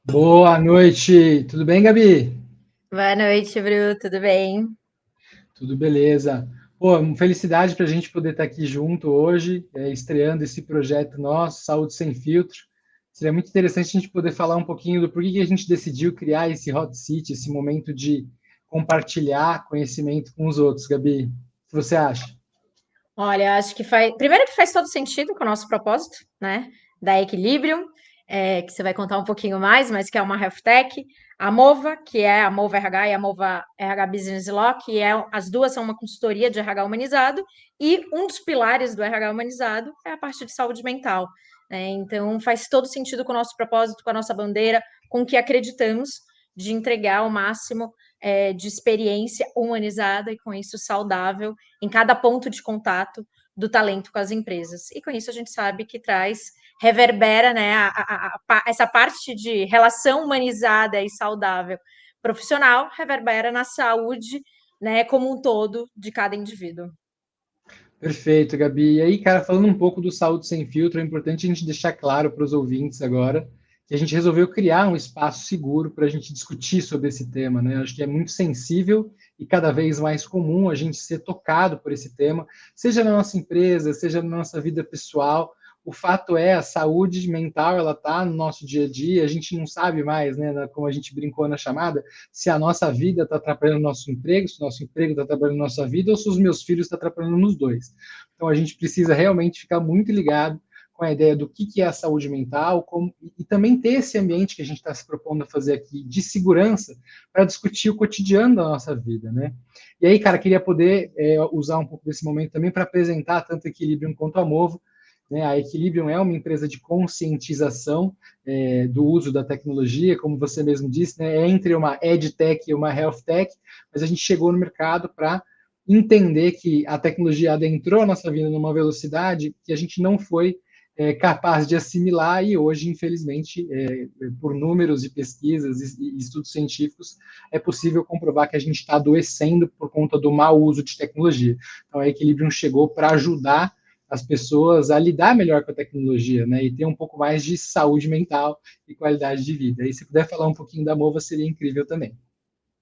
Boa noite, tudo bem, Gabi? Boa noite, Bru, tudo bem? Tudo beleza. Pô, uma felicidade para a gente poder estar aqui junto hoje, estreando esse projeto nosso, Saúde Sem Filtro. Seria muito interessante a gente poder falar um pouquinho do porquê que a gente decidiu criar esse hot seat, esse momento de compartilhar conhecimento com os outros, Gabi. O que você acha? Olha, acho que faz. Primeiro que faz todo sentido com o nosso propósito, né? Da Equilibrium, que você vai contar um pouquinho mais, mas que é uma health tech. A Mova, que é a Mova RH e a Mova RH Business Law, as duas são uma consultoria de RH humanizado, e um dos pilares do RH humanizado é a parte de saúde mental, né? Então faz todo sentido com o nosso propósito, com a nossa bandeira, com o que acreditamos de entregar o máximo de experiência humanizada e com isso saudável em cada ponto de contato do talento com as empresas. E com isso a gente sabe que reverbera, né, essa parte de relação humanizada e saudável profissional, reverbera na saúde, né, como um todo de cada indivíduo. Perfeito, Gabi. E aí, cara, falando um pouco do Saúde Sem Filtro, é importante a gente deixar claro para os ouvintes agora que a gente resolveu criar um espaço seguro para a gente discutir sobre esse tema, né? Acho que é muito sensível e cada vez mais comum a gente ser tocado por esse tema, seja na nossa empresa, seja na nossa vida pessoal. O fato é, a saúde mental, ela está no nosso dia a dia, a gente não sabe mais, né, como a gente brincou na chamada, se a nossa vida está atrapalhando o nosso emprego, se o nosso emprego está atrapalhando a nossa vida, ou se os meus filhos estão atrapalhando nos dois. Então, a gente precisa realmente ficar muito ligado com a ideia do que é a saúde mental e também ter esse ambiente que a gente está se propondo a fazer aqui de segurança para discutir o cotidiano da nossa vida, né? E aí, cara, queria poder usar um pouco desse momento também para apresentar tanto a Equilibrium quanto a Movo, né? A Equilibrium é uma empresa de conscientização do uso da tecnologia, como você mesmo disse, né? É entre uma EdTech e uma HealthTech, mas a gente chegou no mercado para entender que a tecnologia adentrou a nossa vida numa velocidade que a gente não foi capaz de assimilar e hoje, infelizmente, por números de pesquisas e estudos científicos, é possível comprovar que a gente está adoecendo por conta do mau uso de tecnologia. Então, a Equilibrium chegou para ajudar as pessoas a lidar melhor com a tecnologia, né, e ter um pouco mais de saúde mental e qualidade de vida. E se puder falar um pouquinho da Mova, seria incrível também.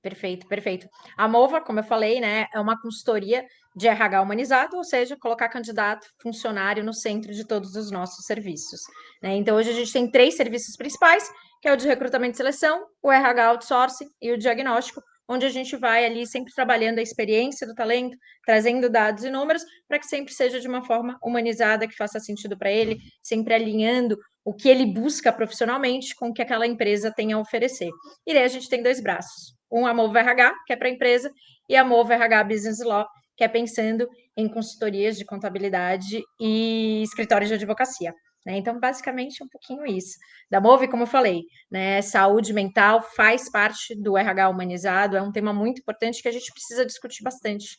Perfeito, perfeito. A Mova, como eu falei, né, é uma consultoria de RH humanizado, ou seja, colocar candidato, funcionário no centro de todos os nossos serviços, né? Então, hoje a gente tem três serviços principais, que é o de recrutamento e seleção, o RH outsourcing e o diagnóstico, onde a gente vai ali sempre trabalhando a experiência do talento, trazendo dados e números, para que sempre seja de uma forma humanizada, que faça sentido para ele, sempre alinhando o que ele busca profissionalmente com o que aquela empresa tem a oferecer. E daí a gente tem dois braços. Um a Movo RH, que é para a empresa, e a Movo RH Business Law, que é pensando em consultorias de contabilidade e escritórios de advocacia. Né? Então, basicamente, um pouquinho isso. Da Move, como eu falei, né, saúde mental faz parte do RH humanizado, é um tema muito importante que a gente precisa discutir bastante.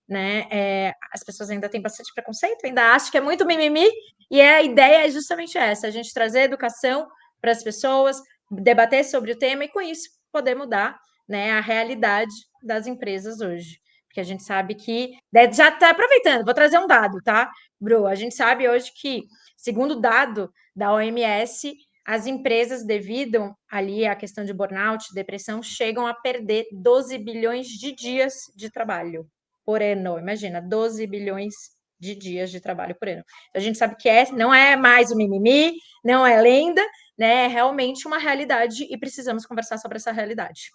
Né? As pessoas ainda têm bastante preconceito, ainda acham que é muito mimimi, e a ideia é justamente essa: a gente trazer educação para as pessoas, debater sobre o tema e, com isso, poder mudar, né, a realidade das empresas hoje. Porque a gente sabe que. Já está aproveitando, vou trazer um dado, tá, Bru? A gente sabe hoje que, segundo o dado da OMS, as empresas, devido ali à questão de burnout, depressão, chegam a perder 12 bilhões de dias de trabalho por ano. Imagina, 12 bilhões de dias de trabalho por ano. A gente sabe que não é mais o mimimi, não é lenda, né? É realmente uma realidade e precisamos conversar sobre essa realidade.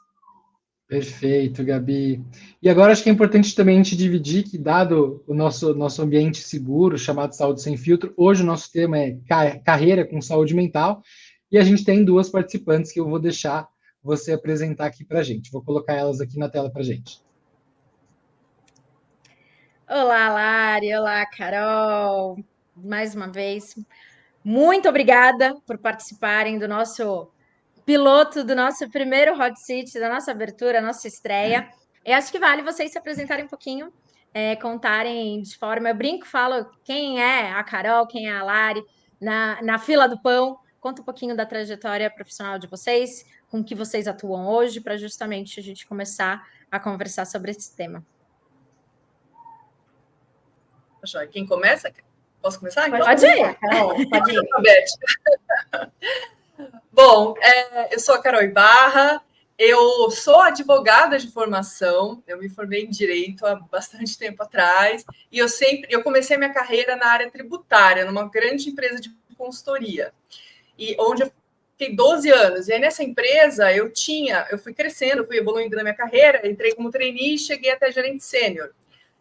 Perfeito, Gabi. E agora acho que é importante também a gente dividir que, dado o nosso ambiente seguro, chamado Saúde Sem Filtro, hoje o nosso tema é carreira com saúde mental, e a gente tem duas participantes que eu vou deixar você apresentar aqui para a gente. Vou colocar elas aqui na tela para a gente. Olá, Lari. Olá, Carol. Mais uma vez, muito obrigada por participarem do nosso piloto, do nosso primeiro Hot Seat, da nossa abertura, nossa estreia. Eu acho que vale vocês se apresentarem um pouquinho, contarem de forma. Eu brinco, falo quem é a Carol, quem é a Lari, na fila do pão. Conta um pouquinho da trajetória profissional de vocês, com que vocês atuam hoje, para justamente a gente começar a conversar sobre esse tema. Quem começa? Posso começar? Pode ir, Carol, pode ir. Beth. Bom, eu sou a Carol Ibarra, eu sou advogada de formação, eu me formei em Direito há bastante tempo atrás, e eu comecei a minha carreira na área tributária, numa grande empresa de consultoria, e onde eu fiquei 12 anos. E aí, nessa empresa, eu fui crescendo, fui evoluindo na minha carreira, entrei como trainee e cheguei até gerente sênior.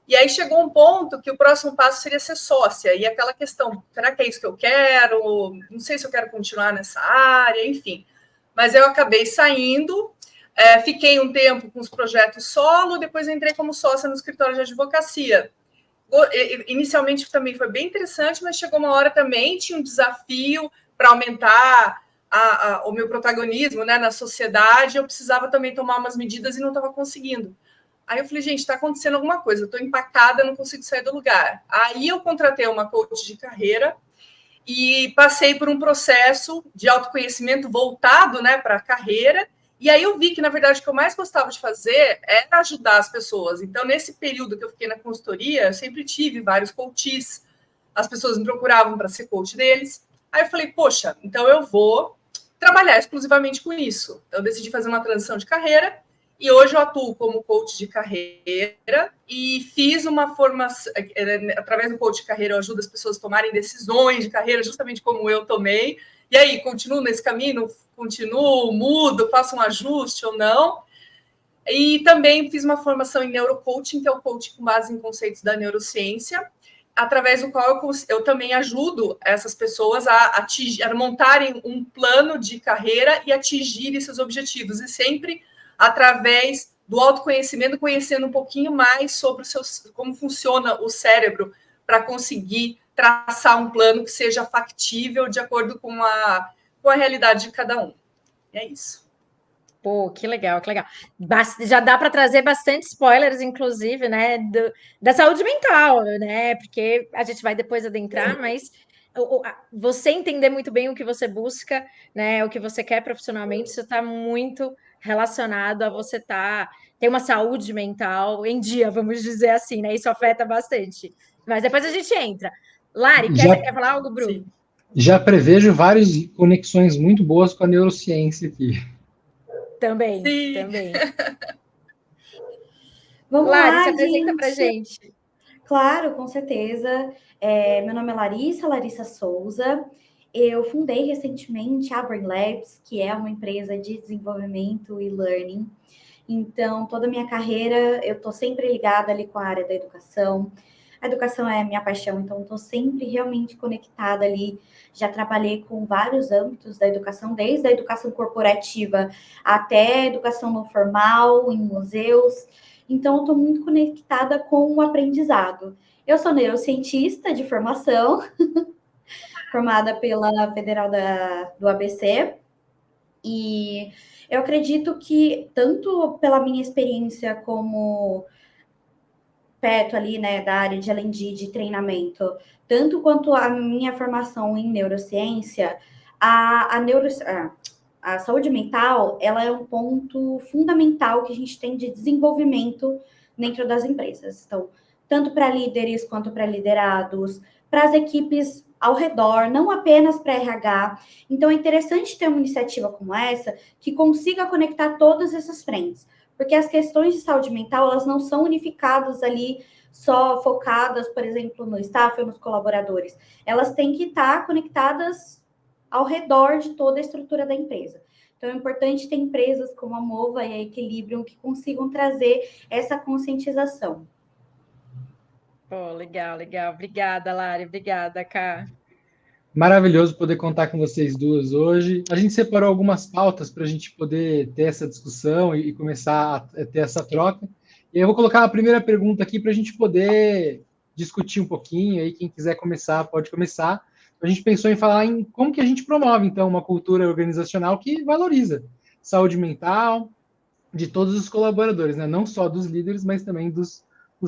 E aí chegou um ponto que o próximo passo seria ser sócia. E aquela questão, será que é isso que eu quero? Não sei se eu quero continuar nessa área, enfim. Mas eu acabei saindo, fiquei um tempo com os projetos solo, depois entrei como sócia no escritório de advocacia. Inicialmente também foi bem interessante, mas chegou uma hora também, tinha um desafio para aumentar o meu protagonismo, né, na sociedade, eu precisava também tomar umas medidas e não estava conseguindo. Aí eu falei, gente, está acontecendo alguma coisa, eu estou empacada, não consigo sair do lugar. Aí eu contratei uma coach de carreira e passei por um processo de autoconhecimento voltado, né, para a carreira. E aí eu vi que, na verdade, o que eu mais gostava de fazer era ajudar as pessoas. Então, nesse período que eu fiquei na consultoria, eu sempre tive vários coaches, as pessoas me procuravam para ser coach deles. Aí eu falei, poxa, então eu vou trabalhar exclusivamente com isso. Então, eu decidi fazer uma transição de carreira e hoje eu atuo como coach de carreira e fiz uma formação, através do coach de carreira, eu ajudo as pessoas a tomarem decisões de carreira, justamente como eu tomei. E aí, continuo nesse caminho? Continuo, mudo, faço um ajuste ou não? E também fiz uma formação em neurocoaching, que é o coaching com base em conceitos da neurociência, através do qual eu também ajudo essas pessoas a montarem um plano de carreira e atingirem seus objetivos. E sempre através do autoconhecimento, conhecendo um pouquinho mais sobre como funciona o cérebro para conseguir traçar um plano que seja factível de acordo com a realidade de cada um. E é isso. Pô, que legal, que legal. Já dá para trazer bastante spoilers, inclusive, né, da saúde mental, né? Porque a gente vai depois adentrar, mas você entender muito bem o que você busca, né? O que você quer profissionalmente, isso está muito relacionado a você ter uma saúde mental em dia, vamos dizer assim, né? Isso afeta bastante. Mas depois a gente entra. Lari, quer falar algo, Bruno? Sim. Já prevejo várias conexões muito boas com a neurociência aqui. Também. Vamos Lari, lá, se apresenta pra gente. Claro, com certeza. Meu nome é Larissa Souza. Eu fundei recentemente a Brain Labs, que é uma empresa de desenvolvimento e learning. Então, toda a minha carreira, eu estou sempre ligada ali com a área da educação. A educação é minha paixão, então estou sempre realmente conectada ali. Já trabalhei com vários âmbitos da educação, desde a educação corporativa até a educação não formal, em museus. Então, eu estou muito conectada com o aprendizado. Eu sou neurocientista de formação, formada pela Federal do ABC, e eu acredito que, tanto pela minha experiência como perto ali, né, da área de L&D, de treinamento, tanto quanto a minha formação em neurociência, a saúde mental, ela é um ponto fundamental que a gente tem de desenvolvimento dentro das empresas. Então, tanto para líderes quanto para liderados, para as equipes ao redor, não apenas para RH. Então, é interessante ter uma iniciativa como essa que consiga conectar todas essas frentes, porque as questões de saúde mental, elas não são unificadas ali, só focadas, por exemplo, no staff ou nos colaboradores. Elas têm que estar conectadas ao redor de toda a estrutura da empresa. Então, é importante ter empresas como a Mova e a Equilibrium que consigam trazer essa conscientização. Pô, legal. Obrigada, Lari. Obrigada, Cá. Maravilhoso poder contar com vocês duas hoje. A gente separou algumas pautas para a gente poder ter essa discussão e começar a ter essa troca. E eu vou colocar a primeira pergunta aqui para a gente poder discutir um pouquinho. Aí quem quiser começar, pode começar. A gente pensou em falar em como que a gente promove, então, uma cultura organizacional que valoriza saúde mental de todos os colaboradores, né? Não só dos líderes, mas também dos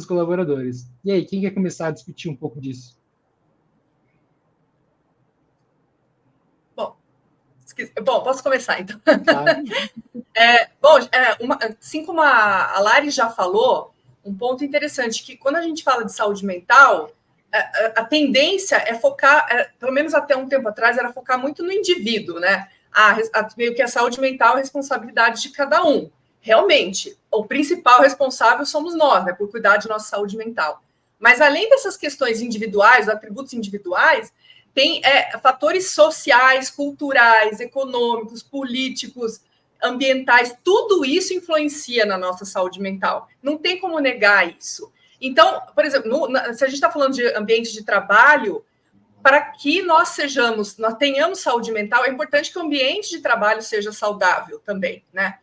colaboradores. E aí, quem quer começar a discutir um pouco disso? Bom, posso começar, então. Tá. Assim como a Lari já falou, um ponto interessante, que quando a gente fala de saúde mental, a tendência é focar, pelo menos até um tempo atrás, era focar muito no indivíduo, né? meio que a saúde mental é responsabilidade de cada um. Realmente, o principal responsável somos nós, né, por cuidar de nossa saúde mental. Mas além dessas questões individuais, atributos individuais, tem fatores sociais, culturais, econômicos, políticos, ambientais, tudo isso influencia na nossa saúde mental. Não tem como negar isso. Então, por exemplo, se a gente está falando de ambiente de trabalho, para que nós tenhamos saúde mental, é importante que o ambiente de trabalho seja saudável também, né?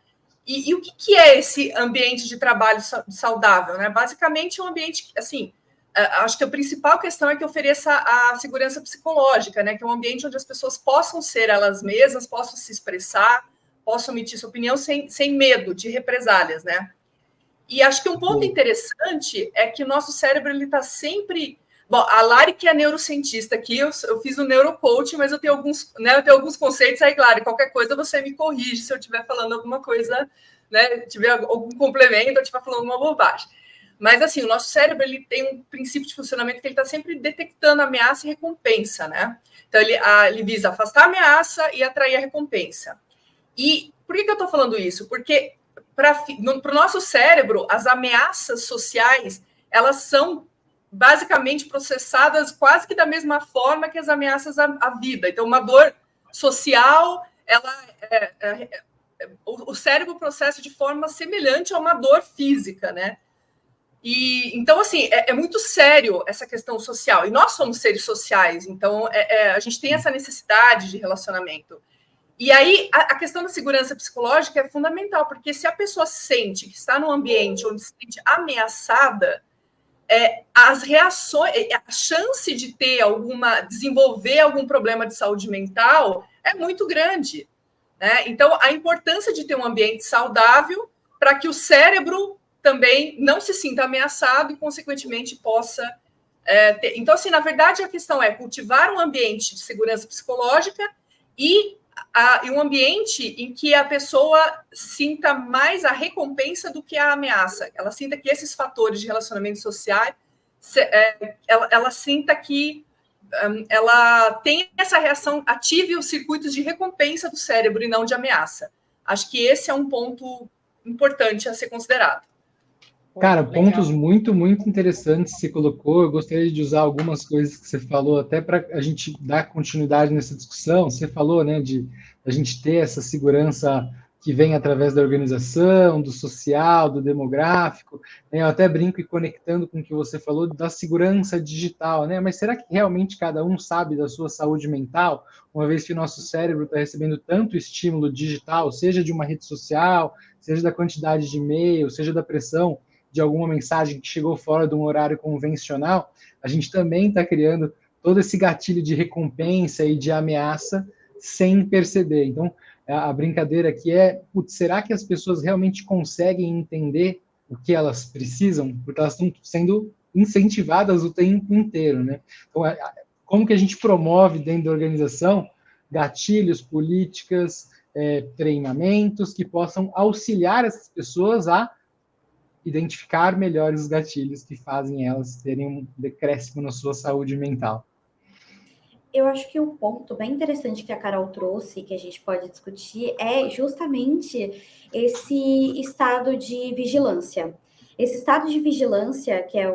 E o que é esse ambiente de trabalho saudável, né? Basicamente, é um ambiente, assim, acho que a principal questão é que ofereça a segurança psicológica, né? Que é um ambiente onde as pessoas possam ser elas mesmas, possam se expressar, possam emitir sua opinião sem medo de represálias, né? E acho que um ponto interessante é que o nosso cérebro ele está sempre... Bom, a Lari, que é neurocientista aqui, eu fiz um neurocoaching, mas eu tenho alguns conceitos aí, Lari, qualquer coisa você me corrige se eu estiver falando alguma coisa, né? Tiver algum complemento, eu estiver falando uma bobagem. Mas, assim, o nosso cérebro ele tem um princípio de funcionamento que ele está sempre detectando ameaça e recompensa, né? Então, ele visa afastar a ameaça e atrair a recompensa. E por que eu estou falando isso? Porque para o nosso cérebro, as ameaças sociais, elas são basicamente processadas quase que da mesma forma que as ameaças à vida. Então, uma dor social, o cérebro processa de forma semelhante a uma dor física, né? E, então, assim, é muito sério essa questão social. E nós somos seres sociais, então a gente tem essa necessidade de relacionamento. E aí, a questão da segurança psicológica é fundamental, porque se a pessoa sente que está num ambiente onde se sente ameaçada, as reações, a chance de desenvolver algum problema de saúde mental é muito grande, né? Então, a importância de ter um ambiente saudável para que o cérebro também não se sinta ameaçado e, consequentemente, possa ter. Então, assim, na verdade, a questão é cultivar um ambiente de segurança psicológica e um ambiente em que a pessoa sinta mais a recompensa do que a ameaça. Ela sinta que esses fatores de relacionamento social, ela sinta que ela tem essa reação, ative os circuitos de recompensa do cérebro e não de ameaça. Acho que esse é um ponto importante a ser considerado. Cara, pontos muito, muito interessantes que você colocou. Eu gostaria de usar algumas coisas que você falou, até para a gente dar continuidade nessa discussão. Você falou, né, de a gente ter essa segurança que vem através da organização, do social, do demográfico. Né? Eu até brinco e conectando com o que você falou da segurança digital, né? Mas será que realmente cada um sabe da sua saúde mental, uma vez que o nosso cérebro está recebendo tanto estímulo digital, seja de uma rede social, seja da quantidade de e-mail, seja da pressão de alguma mensagem que chegou fora de um horário convencional, a gente também está criando todo esse gatilho de recompensa e de ameaça sem perceber. Então, a brincadeira aqui é, será que as pessoas realmente conseguem entender o que elas precisam? Porque elas estão sendo incentivadas o tempo inteiro, né? Então, como que a gente promove dentro da organização gatilhos, políticas, treinamentos que possam auxiliar essas pessoas a identificar melhor os gatilhos que fazem elas terem um decréscimo na sua saúde mental. Eu acho que um ponto bem interessante que a Carol trouxe, que a gente pode discutir, é justamente esse estado de vigilância. Esse estado de vigilância, que é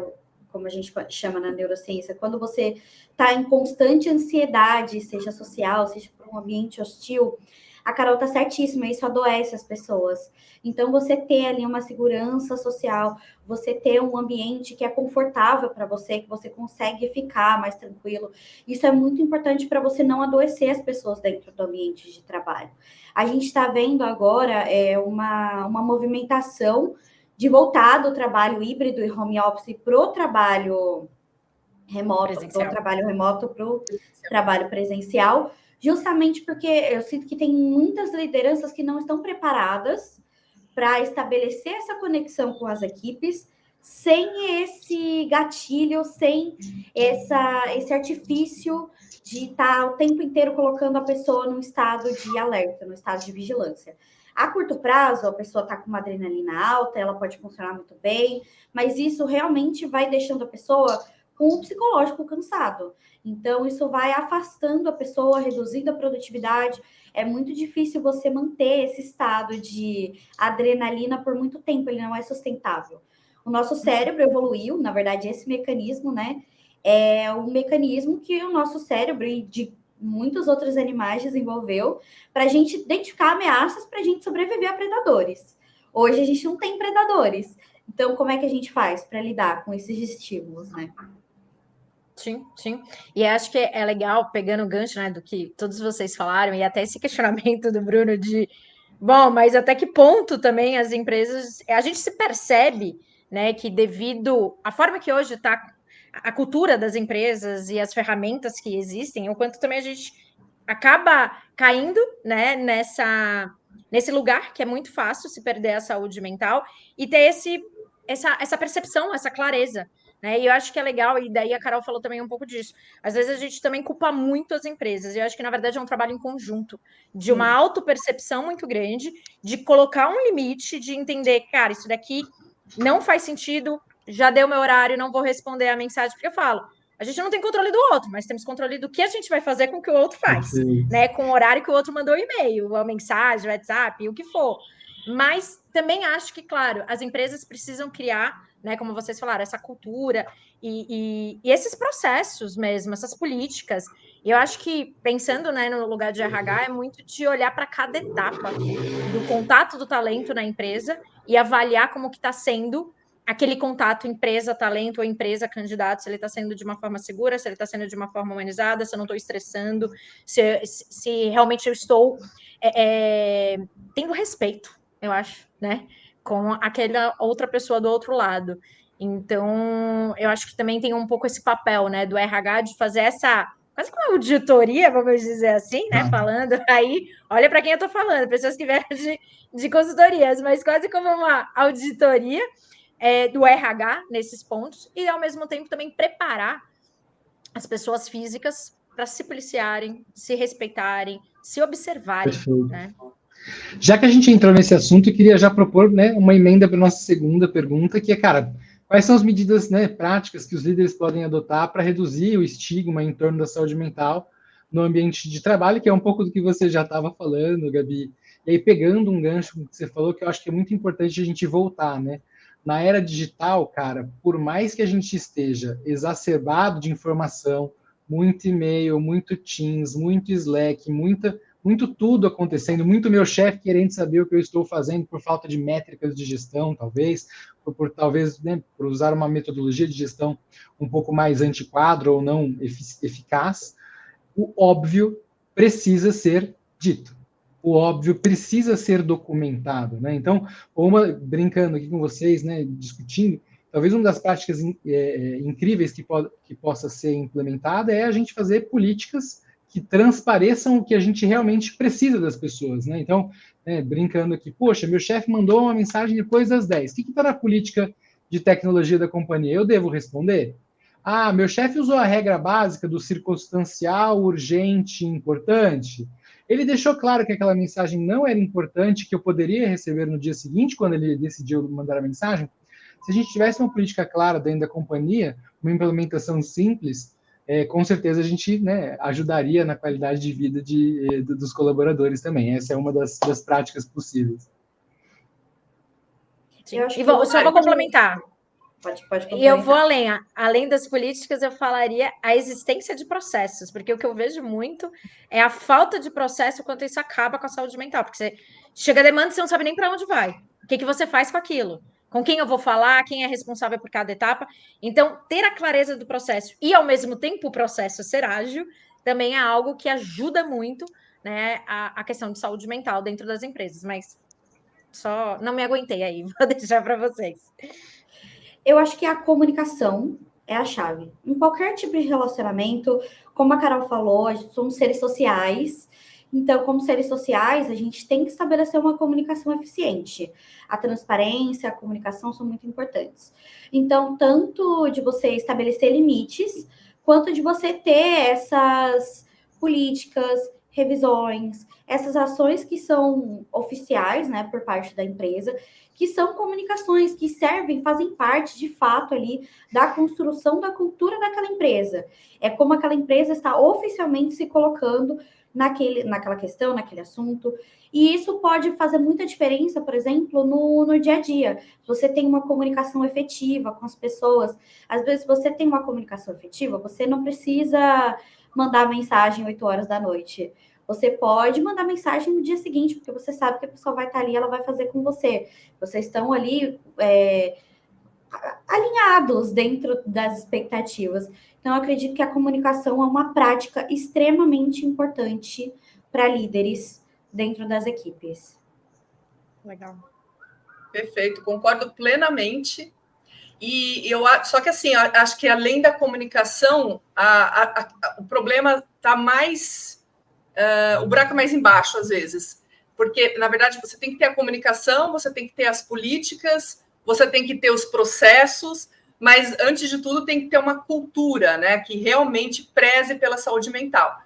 como a gente chama na neurociência, quando você está em constante ansiedade, seja social, seja por um ambiente hostil, a Carol está certíssima, isso adoece as pessoas. Então, você ter ali uma segurança social, você ter um ambiente que é confortável para você, que você consegue ficar mais tranquilo, isso é muito importante para você não adoecer as pessoas dentro do ambiente de trabalho. A gente está vendo agora uma movimentação de voltar do trabalho híbrido e home office para o trabalho remoto, para o trabalho presencial, justamente porque eu sinto que tem muitas lideranças que não estão preparadas para estabelecer essa conexão com as equipes sem esse gatilho, sem esse artifício de estar o tempo inteiro colocando a pessoa num estado de alerta, no estado de vigilância. A curto prazo, a pessoa está com uma adrenalina alta, ela pode funcionar muito bem, mas isso realmente vai deixando a pessoa com o psicológico cansado. Então, isso vai afastando a pessoa, reduzindo a produtividade. É muito difícil você manter esse estado de adrenalina por muito tempo, ele não é sustentável. O nosso cérebro evoluiu, na verdade, esse mecanismo, né? É um mecanismo que o nosso cérebro e de muitos outros animais desenvolveu para a gente identificar ameaças para a gente sobreviver a predadores. Hoje a gente não tem predadores. Então, como é que a gente faz para lidar com esses estímulos, né? Sim, sim. E acho que é legal, pegando o gancho, né, do que todos vocês falaram, e até esse questionamento do Bruno de, bom, mas até que ponto também as empresas, a gente se percebe, né, que devido à forma que hoje está a cultura das empresas e as ferramentas que existem, o quanto também a gente acaba caindo, né, nesse lugar que é muito fácil se perder a saúde mental e ter essa percepção, essa clareza, né? E eu acho que é legal, e daí a Carol falou também um pouco disso. Às vezes a gente também culpa muito as empresas, e eu acho que na verdade é um trabalho em conjunto, de uma autopercepção muito grande, de colocar um limite, de entender, cara, isso daqui não faz sentido, já deu meu horário, não vou responder a mensagem, porque eu falo, a gente não tem controle do outro, mas temos controle do que a gente vai fazer com o que o outro faz, né? Com o horário que o outro mandou o e-mail, a mensagem, o WhatsApp, o que for. Mas também acho que, claro, as empresas precisam criar, né, como vocês falaram, essa cultura e esses processos mesmo, essas políticas. E eu acho que, pensando, né, no lugar de RH, é muito de olhar para cada etapa do contato do talento na empresa e avaliar como que está sendo aquele contato empresa-talento ou empresa-candidato, se ele está sendo de uma forma segura, se ele está sendo de uma forma humanizada, se eu não estou estressando, se realmente eu estou tendo respeito, eu acho, né? Com aquela outra pessoa do outro lado. Então, eu acho que também tem um pouco esse papel, né, do RH de fazer essa quase como uma auditoria, vamos dizer assim, né? Falando aí, olha para quem eu estou falando, pessoas que vieram de consultorias, mas quase como uma auditoria do RH nesses pontos, e ao mesmo tempo também preparar as pessoas físicas para se policiarem, se respeitarem, se observarem. Perfeito. Né? Já que a gente entrou nesse assunto, eu queria já propor, né, uma emenda para a nossa segunda pergunta, que é, cara, quais são as medidas, né, práticas que os líderes podem adotar para reduzir o estigma em torno da saúde mental no ambiente de trabalho, que é um pouco do que você já estava falando, Gabi. E aí, pegando um gancho que você falou, que eu acho que é muito importante a gente voltar, né? Na era digital, cara, por mais que a gente esteja exacerbado de informação, muito e-mail, muito Teams, muito Slack, muito tudo acontecendo, muito meu chefe querendo saber o que eu estou fazendo por falta de métricas de gestão, talvez, talvez, né, por usar uma metodologia de gestão um pouco mais antiquadro ou não eficaz, o óbvio precisa ser dito. O óbvio precisa ser documentado, né? Então, brincando aqui com vocês, né, discutindo, talvez uma das práticas incríveis que possa ser implementada é a gente fazer políticas que transpareçam o que a gente realmente precisa das pessoas, né? Então, brincando aqui, poxa, meu chefe mandou uma mensagem depois das 10. O que está na política de tecnologia da companhia? Eu devo responder? Ah, meu chefe usou a regra básica do circunstancial, urgente, importante. Ele deixou claro que aquela mensagem não era importante, que eu poderia receber no dia seguinte, quando ele decidiu mandar a mensagem. Se a gente tivesse uma política clara dentro da companhia, uma implementação simples, com certeza a gente, né, ajudaria na qualidade de vida dos colaboradores também. Essa é uma das práticas possíveis. Eu acho só vou complementar. Pode complementar. E eu vou além das políticas, eu falaria a existência de processos, porque o que eu vejo muito é a falta de processo quanto isso acaba com a saúde mental, porque você chega a demanda e você não sabe nem para onde vai. O que você faz com aquilo? Com quem eu vou falar, quem é responsável por cada etapa. Então, ter a clareza do processo e, ao mesmo tempo, o processo ser ágil também é algo que ajuda muito, né, a questão de saúde mental dentro das empresas. Mas só não me aguentei aí, vou deixar para vocês. Eu acho que a comunicação é a chave. Em qualquer tipo de relacionamento, como a Carol falou, a gente somos seres sociais. Então, como seres sociais, a gente tem que estabelecer uma comunicação eficiente. A transparência, a comunicação são muito importantes. Então, tanto de você estabelecer limites, quanto de você ter essas políticas, revisões, essas ações que são oficiais, né, por parte da empresa, que são comunicações que servem, fazem parte, de fato, ali da construção da cultura daquela empresa. É como aquela empresa está oficialmente se colocando naquela questão, naquele assunto. E isso pode fazer muita diferença, por exemplo, no dia a dia. Você tem uma comunicação efetiva com as pessoas. Às vezes, você tem uma comunicação efetiva, você não precisa mandar mensagem 8 horas da noite. Você pode mandar mensagem no dia seguinte, porque você sabe que a pessoa vai estar ali, ela vai fazer com você. Vocês estão ali alinhados dentro das expectativas. Então, eu acredito que a comunicação é uma prática extremamente importante para líderes dentro das equipes. Legal. Perfeito, concordo plenamente. Só que assim, acho que além da comunicação, o problema está mais, o buraco é mais embaixo às vezes, porque na verdade você tem que ter a comunicação, você tem que ter as políticas, você tem que ter os processos, mas antes de tudo tem que ter uma cultura, né, que realmente preze pela saúde mental.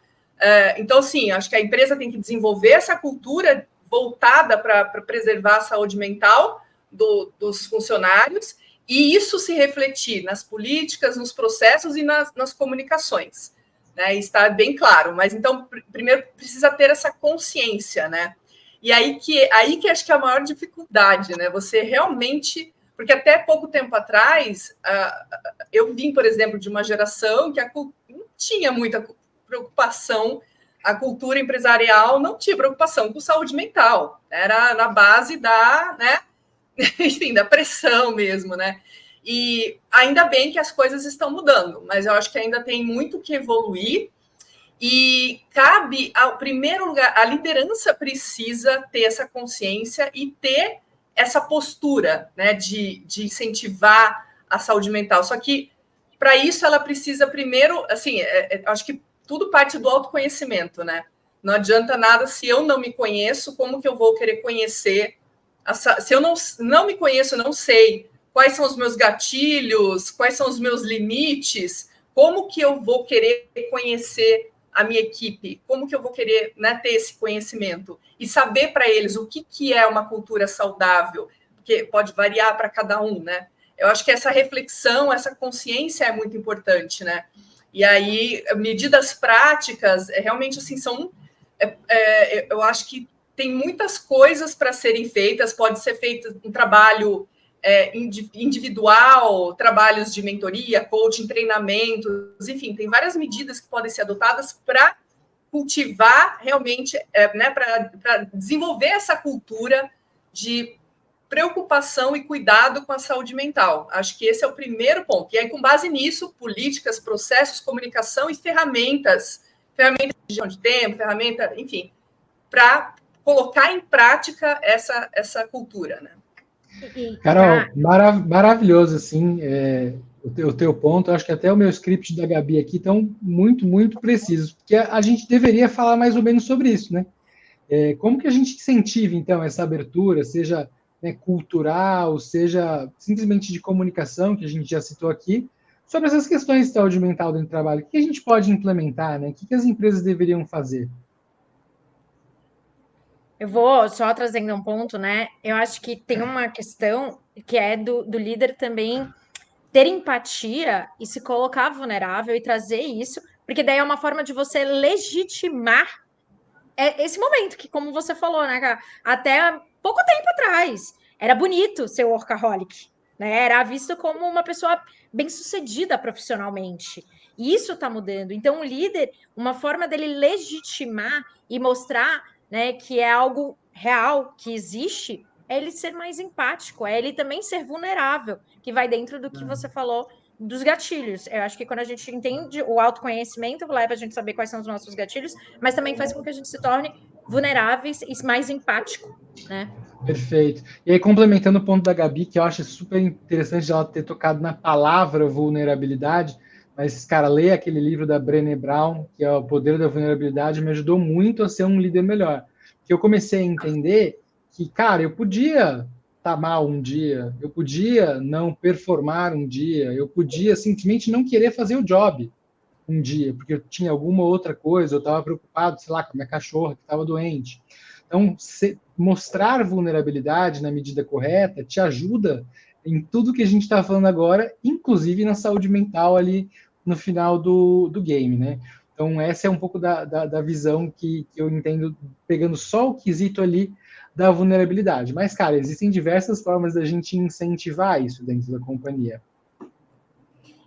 Então, sim, acho que a empresa tem que desenvolver essa cultura voltada para preservar a saúde mental dos funcionários, e isso se refletir nas políticas, nos processos e nas comunicações, né? Está bem claro. Mas, então, primeiro precisa ter essa consciência, né? E aí que acho que é a maior dificuldade, né? Você realmente... Porque até pouco tempo atrás, eu vim, por exemplo, de uma geração que não tinha muita preocupação, a cultura empresarial não tinha preocupação com saúde mental. Era na base né? Enfim, da pressão mesmo, né? E ainda bem que as coisas estão mudando, mas eu acho que ainda tem muito que evoluir e cabe, ao primeiro lugar, a liderança precisa ter essa consciência e ter essa postura, né, de incentivar a saúde mental. Só que, para isso, ela precisa primeiro, assim, acho que tudo parte do autoconhecimento, né? Não adianta nada se eu não me conheço, como que eu vou querer conhecer? Se eu não me conheço, não sei quais são os meus gatilhos, quais são os meus limites, como que eu vou querer conhecer a minha equipe, como que eu vou querer, né, ter esse conhecimento e saber para eles o que é uma cultura saudável, porque pode variar para cada um, né? Eu acho que essa reflexão, essa consciência é muito importante, né? E aí, medidas práticas, realmente, assim, eu acho que tem muitas coisas para serem feitas, pode ser feito um trabalho individual, trabalhos de mentoria, coaching, treinamentos, enfim, tem várias medidas que podem ser adotadas para cultivar realmente, né, para desenvolver essa cultura de preocupação e cuidado com a saúde mental. Acho que esse é o primeiro ponto. E aí, com base nisso, políticas, processos, comunicação e ferramentas de gestão de tempo, enfim, para colocar em prática essa cultura, né? Carol, maravilhoso, assim, o teu ponto. Eu acho que até o meu script da Gabi aqui estão muito, muito precisos, porque a gente deveria falar mais ou menos sobre isso, né? Como que a gente incentiva, então, essa abertura, seja, né, cultural, seja simplesmente de comunicação, que a gente já citou aqui, sobre essas questões de saúde mental dentro do trabalho? O que a gente pode implementar, né? O que as empresas deveriam fazer? Eu vou só trazendo um ponto, né? Eu acho que tem uma questão que é do líder também ter empatia e se colocar vulnerável e trazer isso, porque daí é uma forma de você legitimar esse momento, que, como você falou, né, cara, até pouco tempo atrás era bonito ser workaholic, né? Era visto como uma pessoa bem-sucedida profissionalmente. E isso está mudando. Então, o líder, uma forma dele legitimar e mostrar, né, que é algo real, que existe, é ele ser mais empático, é ele também ser vulnerável, que vai dentro do que você falou dos gatilhos. Eu acho que quando a gente entende o autoconhecimento, leva a gente saber quais são os nossos gatilhos, mas também faz com que a gente se torne vulneráveis e mais empático, né? Perfeito. E aí, complementando o ponto da Gabi, que eu acho super interessante ela ter tocado na palavra vulnerabilidade, mas, cara, ler aquele livro da Brené Brown, que é O Poder da Vulnerabilidade, me ajudou muito a ser um líder melhor. Porque eu comecei a entender que, cara, eu podia estar mal um dia, eu podia não performar um dia, eu podia simplesmente não querer fazer o job. um dia, porque eu tinha alguma outra coisa, eu estava preocupado, sei lá, com a minha cachorra que estava doente. Então, mostrar vulnerabilidade na medida correta te ajuda em tudo que a gente está falando agora, inclusive na saúde mental ali no final do game, né? Então, essa é um pouco da visão que eu entendo, pegando só o quesito ali da vulnerabilidade. Mas, cara, existem diversas formas da gente incentivar isso dentro da companhia.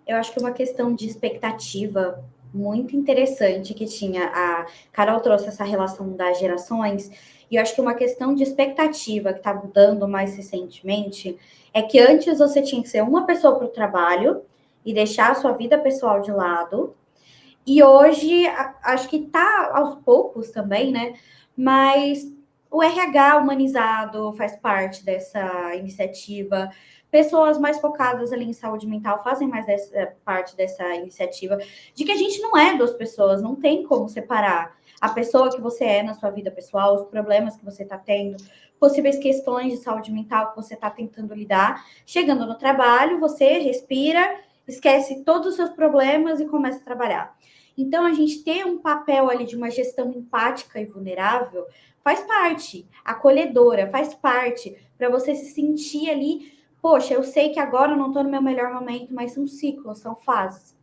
Eu acho que uma questão de expectativa muito interessante que tinha. A Carol trouxe essa relação das gerações, e eu acho que uma questão de expectativa que está mudando mais recentemente é que antes você tinha que ser uma pessoa para o trabalho e deixar a sua vida pessoal de lado. E hoje, acho que está aos poucos também, né? Mas o RH humanizado faz parte dessa iniciativa. Pessoas mais focadas ali em saúde mental fazem mais parte dessa iniciativa. De que a gente não é duas pessoas, não tem como separar a pessoa que você é na sua vida pessoal, os problemas que você está tendo, possíveis questões de saúde mental que você está tentando lidar. Chegando no trabalho, você respira, esquece todos os seus problemas e começa a trabalhar. Então, a gente ter um papel ali de uma gestão empática e vulnerável faz parte, acolhedora, faz parte, para você se sentir ali, poxa, eu sei que agora eu não estou no meu melhor momento, mas são ciclos, são fases.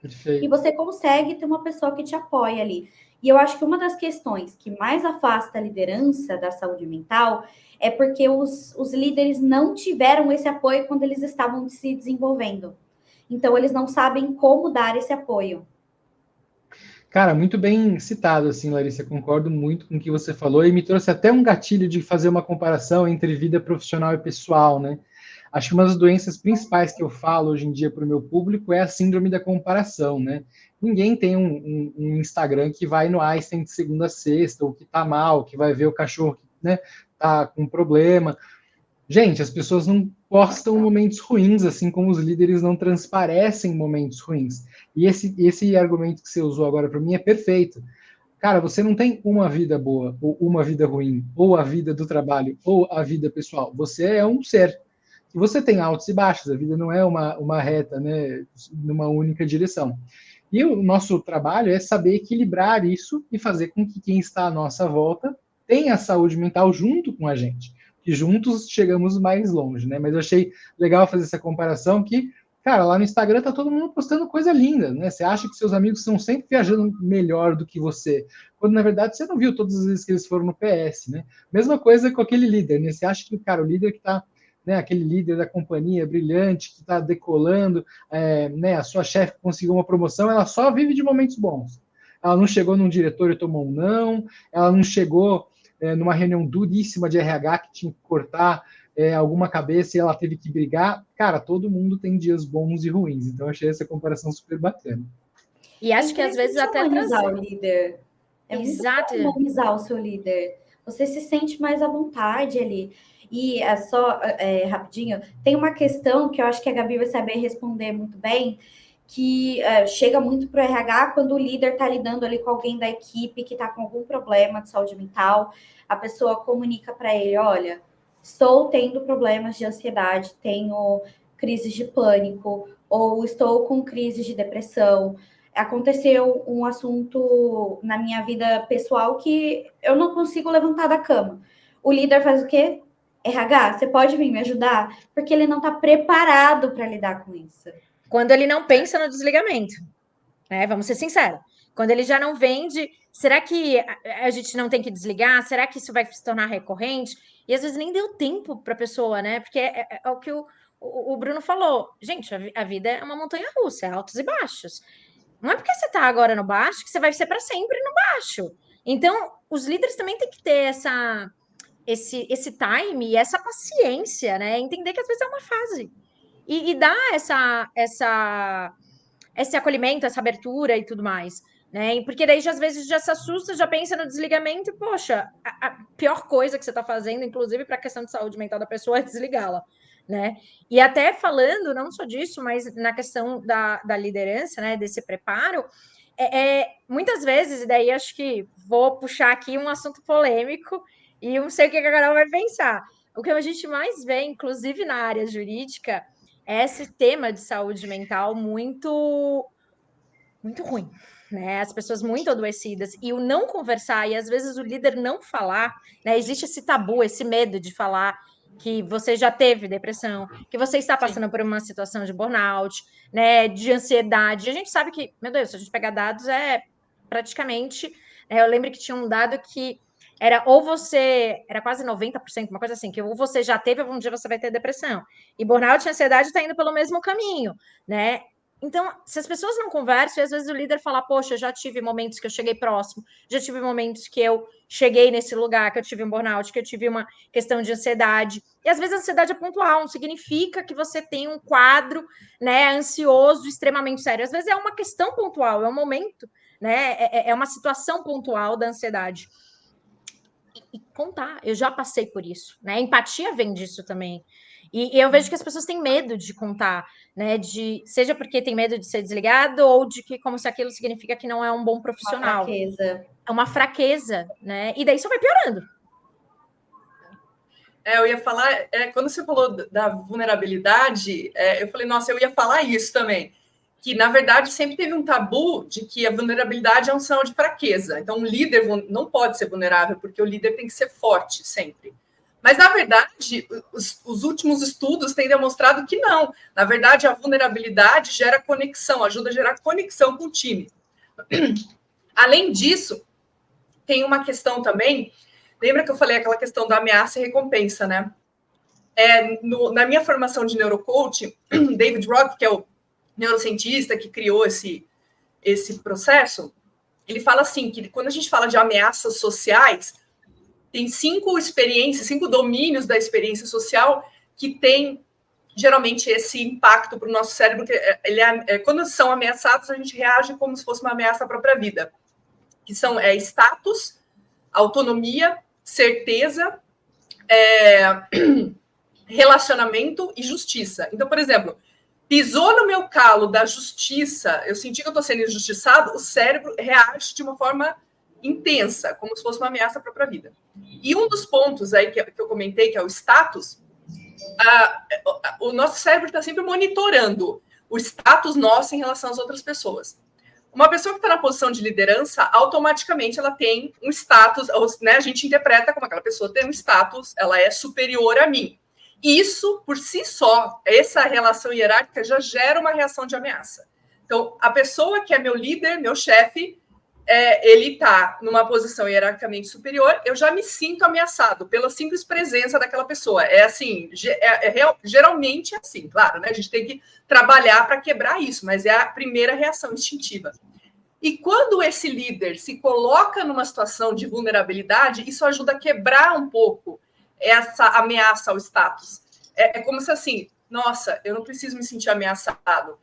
Perfeito. E você consegue ter uma pessoa que te apoia ali. E eu acho que uma das questões que mais afasta a liderança da saúde mental é porque os líderes não tiveram esse apoio quando eles estavam se desenvolvendo. Então, eles não sabem como dar esse apoio. Cara, muito bem citado, assim, Larissa, concordo muito com o que você falou e me trouxe até um gatilho de fazer uma comparação entre vida profissional e pessoal, né? Acho que uma das doenças principais que eu falo hoje em dia para o meu público é a síndrome da comparação, né? Ninguém tem um Instagram que vai no Einstein de segunda a sexta, ou que tá mal, que vai ver o cachorro que, né, tá com problema. Gente, as pessoas não postam momentos ruins, assim como os líderes não transparecem momentos ruins. E esse argumento que você usou agora para mim é perfeito. Cara, você não tem uma vida boa ou uma vida ruim, ou a vida do trabalho, ou a vida pessoal. Você é um ser. E você tem altos e baixos, a vida não é uma reta, né, numa única direção. E o nosso trabalho é saber equilibrar isso e fazer com que quem está à nossa volta tenha saúde mental junto com a gente. Que juntos chegamos mais longe, né? Mas eu achei legal fazer essa comparação que, cara, lá no Instagram tá todo mundo postando coisa linda, né? Você acha que seus amigos estão sempre viajando melhor do que você, quando na verdade você não viu todas as vezes que eles foram no PS, né? Mesma coisa com aquele líder, né? Você acha que, cara, o líder que tá, né, aquele líder da companhia brilhante que está decolando, né, a sua chefe conseguiu uma promoção, ela só vive de momentos bons. Ela não chegou num diretor e tomou um não, ela não chegou numa reunião duríssima de RH que tinha que cortar alguma cabeça e ela teve que brigar. Cara, todo mundo tem dias bons e ruins, então eu achei essa comparação super bacana. E acho que às vezes até humanizar o líder. Exato. Muito humanizar o seu líder. Você se sente mais à vontade ali. E rapidinho, tem uma questão que eu acho que a Gabi vai saber responder muito bem, que chega muito para o RH quando o líder está lidando ali com alguém da equipe que está com algum problema de saúde mental. A pessoa comunica para ele, olha, estou tendo problemas de ansiedade, tenho crises de pânico, ou estou com crises de depressão. Aconteceu um assunto na minha vida pessoal que eu não consigo levantar da cama. O líder faz o quê? RH, você pode vir me ajudar? Porque ele não está preparado para lidar com isso. Quando ele não pensa no desligamento, né? Vamos ser sinceros. Quando ele já não vende, será que a gente não tem que desligar? Será que isso vai se tornar recorrente? E às vezes nem deu tempo para a pessoa, né? Porque é o que o Bruno falou. Gente, a vida é uma montanha russa, é altos e baixos. Não é porque você está agora no baixo que você vai ser para sempre no baixo. Então, os líderes também têm que ter esse time e essa paciência, né? Entender que às vezes é uma fase. E dar esse acolhimento, essa abertura e tudo mais. Né? Porque daí, às vezes, já se assusta, já pensa no desligamento e, poxa, a pior coisa que você está fazendo, inclusive para a questão de saúde mental da pessoa, é desligá-la. Né? E até falando, não só disso, mas na questão da liderança, né, desse preparo, muitas vezes, e daí acho que vou puxar aqui um assunto polêmico e não sei o que a Carol vai pensar. O que a gente mais vê, inclusive na área jurídica, é esse tema de saúde mental muito muito ruim, né? As pessoas muito adoecidas e o não conversar e às vezes o líder não falar, né? Existe esse tabu, esse medo de falar que você já teve depressão, que você está passando Sim. por uma situação de burnout, né? De ansiedade. A gente sabe que, meu Deus, se a gente pegar dados é praticamente, né, eu lembro que tinha um dado que era ou você, era quase 90%, uma coisa assim, que ou você já teve ou um dia você vai ter depressão. E burnout e ansiedade está indo pelo mesmo caminho, né? Então, se as pessoas não conversam, e às vezes o líder fala, poxa, já tive momentos que eu cheguei próximo, já tive momentos que eu cheguei nesse lugar, que eu tive um burnout, que eu tive uma questão de ansiedade. E às vezes a ansiedade é pontual, não significa que você tem um quadro, né, ansioso extremamente sério. Às vezes é uma questão pontual, é um momento, né, é uma situação pontual da ansiedade. E contar, eu já passei por isso, né? A empatia vem disso também. E eu vejo que as pessoas têm medo de contar, né? Seja porque tem medo de ser desligado, ou de que, como se aquilo significa que não é um bom Uma profissional. fraqueza. É uma fraqueza, né? E daí só vai piorando. Eu ia falar, quando você falou da vulnerabilidade, eu falei, nossa, eu ia falar isso também. Que, na verdade, sempre teve um tabu de que a vulnerabilidade é um sinal de fraqueza. Então, um líder não pode ser vulnerável, porque o líder tem que ser forte sempre. Mas, na verdade, os últimos estudos têm demonstrado que não. Na verdade, a vulnerabilidade gera conexão, ajuda a gerar conexão com o time. Além disso, tem uma questão também. Lembra que eu falei aquela questão da ameaça e recompensa, né? Na minha formação de neurocoaching, David Rock, que é o neurocientista que criou esse processo, ele fala assim, que quando a gente fala de ameaças sociais, tem 5 domínios da experiência social que tem, geralmente, esse impacto para o nosso cérebro, que quando são ameaçados, a gente reage como se fosse uma ameaça à própria vida, que são status, autonomia, certeza, relacionamento e justiça. Então, por exemplo, pisou no meu calo da justiça, eu senti que eu estou sendo injustiçado, o cérebro reage de uma forma intensa, como se fosse uma ameaça à própria vida. E um dos pontos aí que eu comentei, que é o status, o nosso cérebro está sempre monitorando o status nosso em relação às outras pessoas. Uma pessoa que está na posição de liderança, automaticamente ela tem um status, né? A gente interpreta como aquela pessoa tem um status, ela é superior a mim. Isso, por si só, essa relação hierárquica já gera uma reação de ameaça. Então, a pessoa que é meu líder, meu chefe, ele está numa posição hierarquicamente superior, eu já me sinto ameaçado pela simples presença daquela pessoa. É assim, geralmente é assim, claro, né? A gente tem que trabalhar para quebrar isso, mas é a primeira reação instintiva. E quando esse líder se coloca numa situação de vulnerabilidade, isso ajuda a quebrar um pouco essa ameaça ao status. É como se assim, nossa, eu não preciso me sentir ameaçado.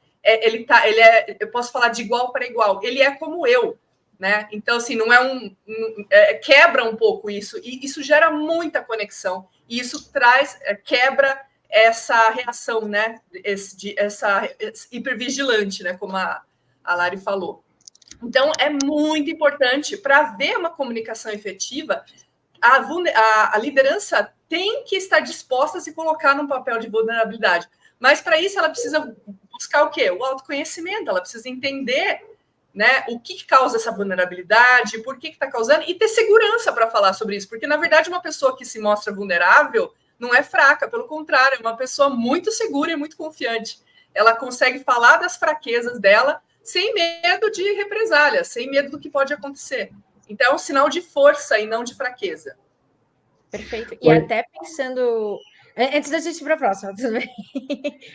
Eu posso falar de igual para igual. Ele é como eu, né? Então, assim, não é quebra um pouco isso, e isso gera muita conexão, e isso quebra essa reação, né? Essa hipervigilante, né? Como a Lari falou. Então, é muito importante para haver uma comunicação efetiva. A liderança tem que estar disposta a se colocar num papel de vulnerabilidade, mas para isso ela precisa buscar o quê? O autoconhecimento, ela precisa entender, né, o que causa essa vulnerabilidade, por que está causando, e ter segurança para falar sobre isso, porque na verdade uma pessoa que se mostra vulnerável não é fraca, pelo contrário, é uma pessoa muito segura e muito confiante. Ela consegue falar das fraquezas dela sem medo de represália, sem medo do que pode acontecer. Então, é um sinal de força e não de fraqueza. Perfeito. E até pensando... Antes da gente ir para a próxima, tudo bem?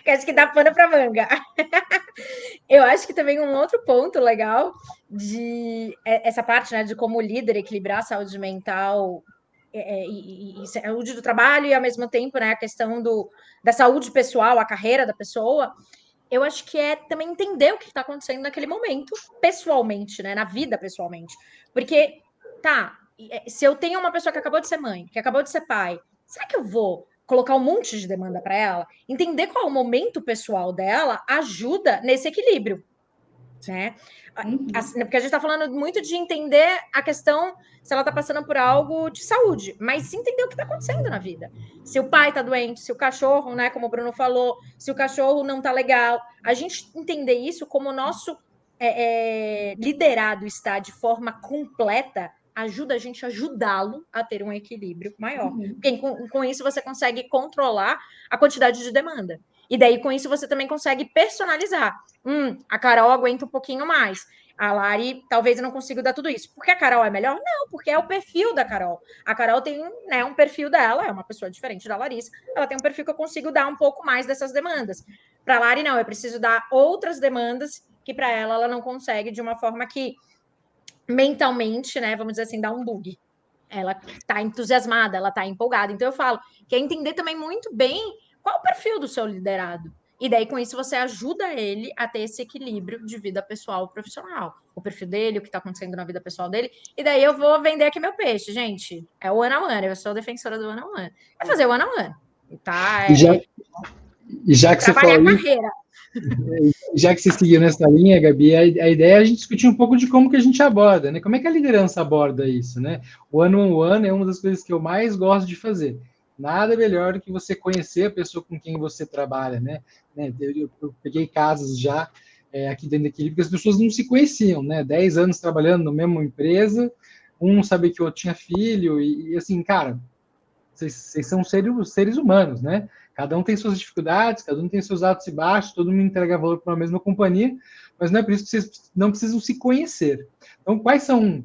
Acho que dá pano para manga. Eu acho que também um outro ponto legal de essa parte, né, de como o líder equilibrar a saúde mental e saúde do trabalho e, ao mesmo tempo, né, a questão da saúde pessoal, a carreira da pessoa, eu acho que é também entender o que está acontecendo naquele momento, pessoalmente, né, na vida pessoalmente. Porque, se eu tenho uma pessoa que acabou de ser mãe, que acabou de ser pai, será que eu vou colocar um monte de demanda para ela? Entender qual é o momento pessoal dela ajuda nesse equilíbrio, né? Porque a gente está falando muito de entender a questão se ela está passando por algo de saúde, mas entender o que está acontecendo na vida. Se o pai está doente, se o cachorro, né, como o Bruno falou, se o cachorro não está legal, a gente entender isso como nosso liderado está de forma completa, ajuda a gente a ajudá-lo a ter um equilíbrio maior. Porque com isso você consegue controlar a quantidade de demanda. E daí, com isso, você também consegue personalizar. A Carol aguenta um pouquinho mais. A Lari talvez não consiga dar tudo isso. Porque a Carol é melhor? Não, porque é o perfil da Carol. A Carol tem um perfil dela, é uma pessoa diferente da Larissa. Ela tem um perfil que eu consigo dar um pouco mais dessas demandas. Para a Lari, não, eu preciso dar outras demandas que para ela não consegue de uma forma que mentalmente, né, vamos dizer assim, dá um bug. Ela está entusiasmada, ela está empolgada. Então eu falo que é entender também muito bem qual o perfil do seu liderado. E daí, com isso, você ajuda ele a ter esse equilíbrio de vida pessoal e profissional. O perfil dele, o que está acontecendo na vida pessoal dele. E daí eu vou vender aqui meu peixe, gente. É o one-on-one. Eu sou defensora do one-on-one. É fazer o one-on-one. Tá? E já que você falou trabalhar a carreira. Já que você seguiu nessa linha, Gabi, a ideia é a gente discutir um pouco de como que a gente aborda, né? Como é que a liderança aborda isso, né? O one-on-one é uma das coisas que eu mais gosto de fazer. Nada melhor do que você conhecer a pessoa com quem você trabalha, né? Eu peguei casos já aqui dentro da equipe que as pessoas não se conheciam, né? 10 anos trabalhando na mesma empresa, um não sabia que o outro tinha filho, e assim, cara, vocês são seres humanos, né? Cada um tem suas dificuldades, cada um tem seus altos e baixos, todo mundo entrega valor para uma mesma companhia, mas não é por isso que vocês não precisam se conhecer. Então, quais são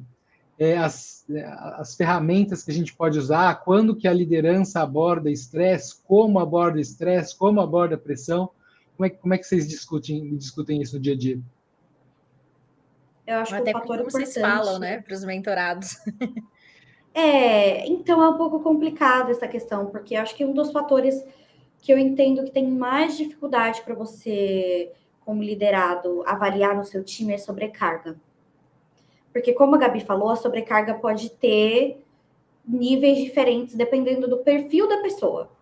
as ferramentas que a gente pode usar? Quando que a liderança aborda estresse? Como aborda estresse? Como aborda pressão? Como é que vocês discutem isso no dia a dia? Eu acho que Até o fator como importante... vocês falam, né, para os mentorados. Então é um pouco complicado essa questão, porque eu acho que um dos fatores que eu entendo que tem mais dificuldade para você, como liderado, avaliar no seu time é sobrecarga. Porque, como a Gabi falou, a sobrecarga pode ter níveis diferentes dependendo do perfil da pessoa.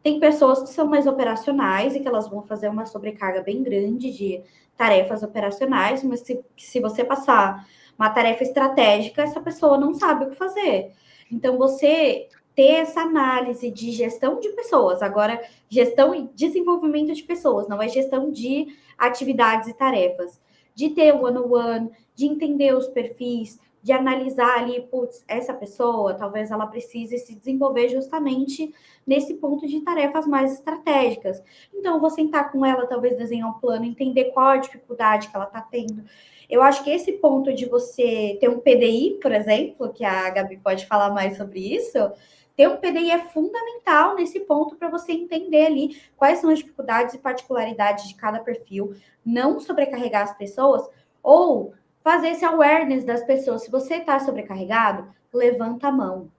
Tem pessoas que são mais operacionais e que elas vão fazer uma sobrecarga bem grande de tarefas operacionais, mas se você passar uma tarefa estratégica, essa pessoa não sabe o que fazer. Então, você ter essa análise de gestão de pessoas, agora, gestão e desenvolvimento de pessoas, não é gestão de atividades e tarefas, de ter o one-on-one, de entender os perfis, de analisar ali, putz, essa pessoa, talvez ela precise se desenvolver justamente nesse ponto de tarefas mais estratégicas. Então, eu vou sentar com ela, talvez desenhar um plano, entender qual a dificuldade que ela está tendo. Eu acho que esse ponto de você ter um PDI, por exemplo, que a Gabi pode falar mais sobre isso, ter um PDI é fundamental nesse ponto para você entender ali quais são as dificuldades e particularidades de cada perfil, não sobrecarregar as pessoas, ou fazer esse awareness das pessoas. Se você está sobrecarregado, levanta a mão.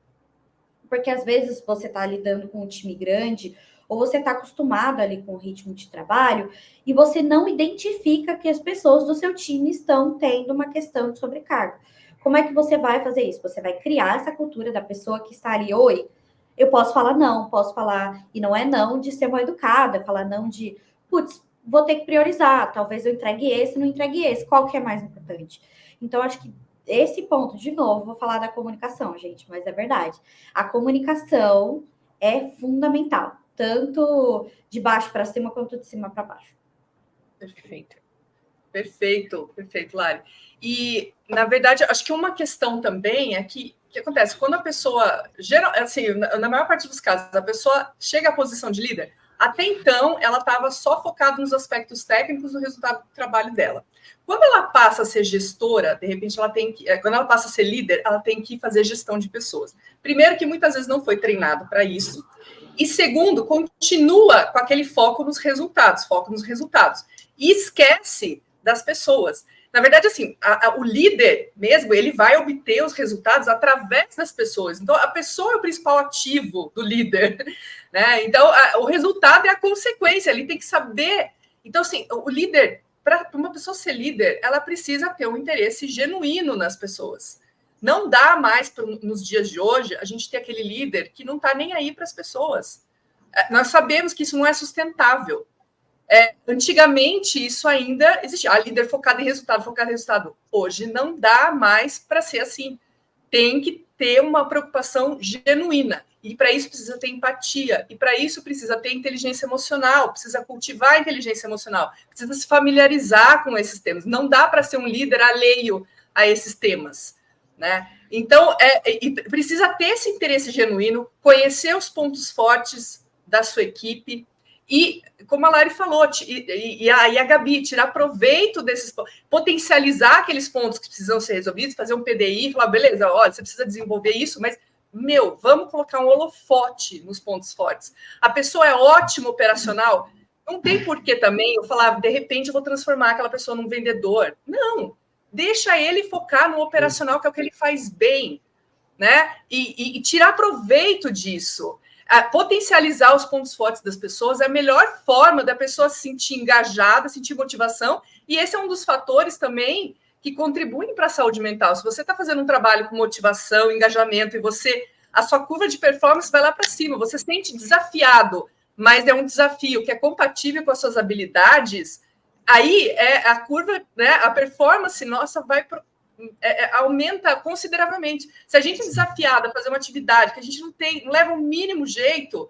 Porque às vezes você está lidando com um time grande, ou você está acostumado ali com o ritmo de trabalho, e você não identifica que as pessoas do seu time estão tendo uma questão de sobrecarga. Como é que você vai fazer isso? Você vai criar essa cultura da pessoa que está ali, oi, eu posso falar não, posso falar, e não é não de ser mal educada, falar não de, putz, vou ter que priorizar, talvez eu entregue esse, não entregue esse, qual que é mais importante? Então, acho que esse ponto, de novo, vou falar da comunicação, gente, mas é verdade. A comunicação é fundamental, tanto de baixo para cima quanto de cima para baixo. Perfeito, Lari. E, na verdade, acho que uma questão também é que o que acontece? Quando a pessoa, assim, na maior parte dos casos, a pessoa chega à posição de líder, até então ela estava só focada nos aspectos técnicos do resultado do trabalho dela. Quando ela passa a ser gestora, de repente ela tem que, quando ela passa a ser líder, ela tem que fazer gestão de pessoas. Primeiro, que muitas vezes não foi treinado para isso. E segundo, continua com aquele foco nos resultados. E esquece das pessoas. Na verdade, assim, o líder mesmo, ele vai obter os resultados através das pessoas. Então, a pessoa é o principal ativo do líder, né? Então, o resultado é a consequência, ele tem que saber. Então, assim, o líder, para uma pessoa ser líder, ela precisa ter um interesse genuíno nas pessoas. Não dá mais, nos dias de hoje, a gente ter aquele líder que não está nem aí para as pessoas. Nós sabemos que isso não é sustentável. Antigamente, isso ainda existia. A líder focada em resultado. Hoje não dá mais para ser assim. tem que ter uma preocupação genuína. E para isso precisa ter empatia, e para isso precisa ter inteligência emocional, precisa cultivar a inteligência emocional, precisa se familiarizar com esses temas. Não dá para ser um líder alheio a esses temas, né? Então, precisa ter esse interesse genuíno, conhecer os pontos fortes da sua equipe e, como a Lari falou, e a Gabi, tirar proveito desses pontos, potencializar aqueles pontos que precisam ser resolvidos, fazer um PDI, falar, beleza, olha, você precisa desenvolver isso, mas vamos colocar um holofote nos pontos fortes. A pessoa é ótima operacional, não tem porquê também eu falar, de repente eu vou transformar aquela pessoa num vendedor. Não, deixa ele focar no operacional, que é o que ele faz bem, né? E tirar proveito disso. Potencializar os pontos fortes das pessoas é a melhor forma da pessoa se sentir engajada, sentir motivação, e esse é um dos fatores também que contribuem para a saúde mental. Se você está fazendo um trabalho com motivação, engajamento, e a sua curva de performance vai lá para cima, você se sente desafiado, mas é um desafio que é compatível com as suas habilidades, aí a curva, né, a performance nossa aumenta consideravelmente. Se a gente é desafiada a fazer uma atividade que a gente não leva o mínimo jeito,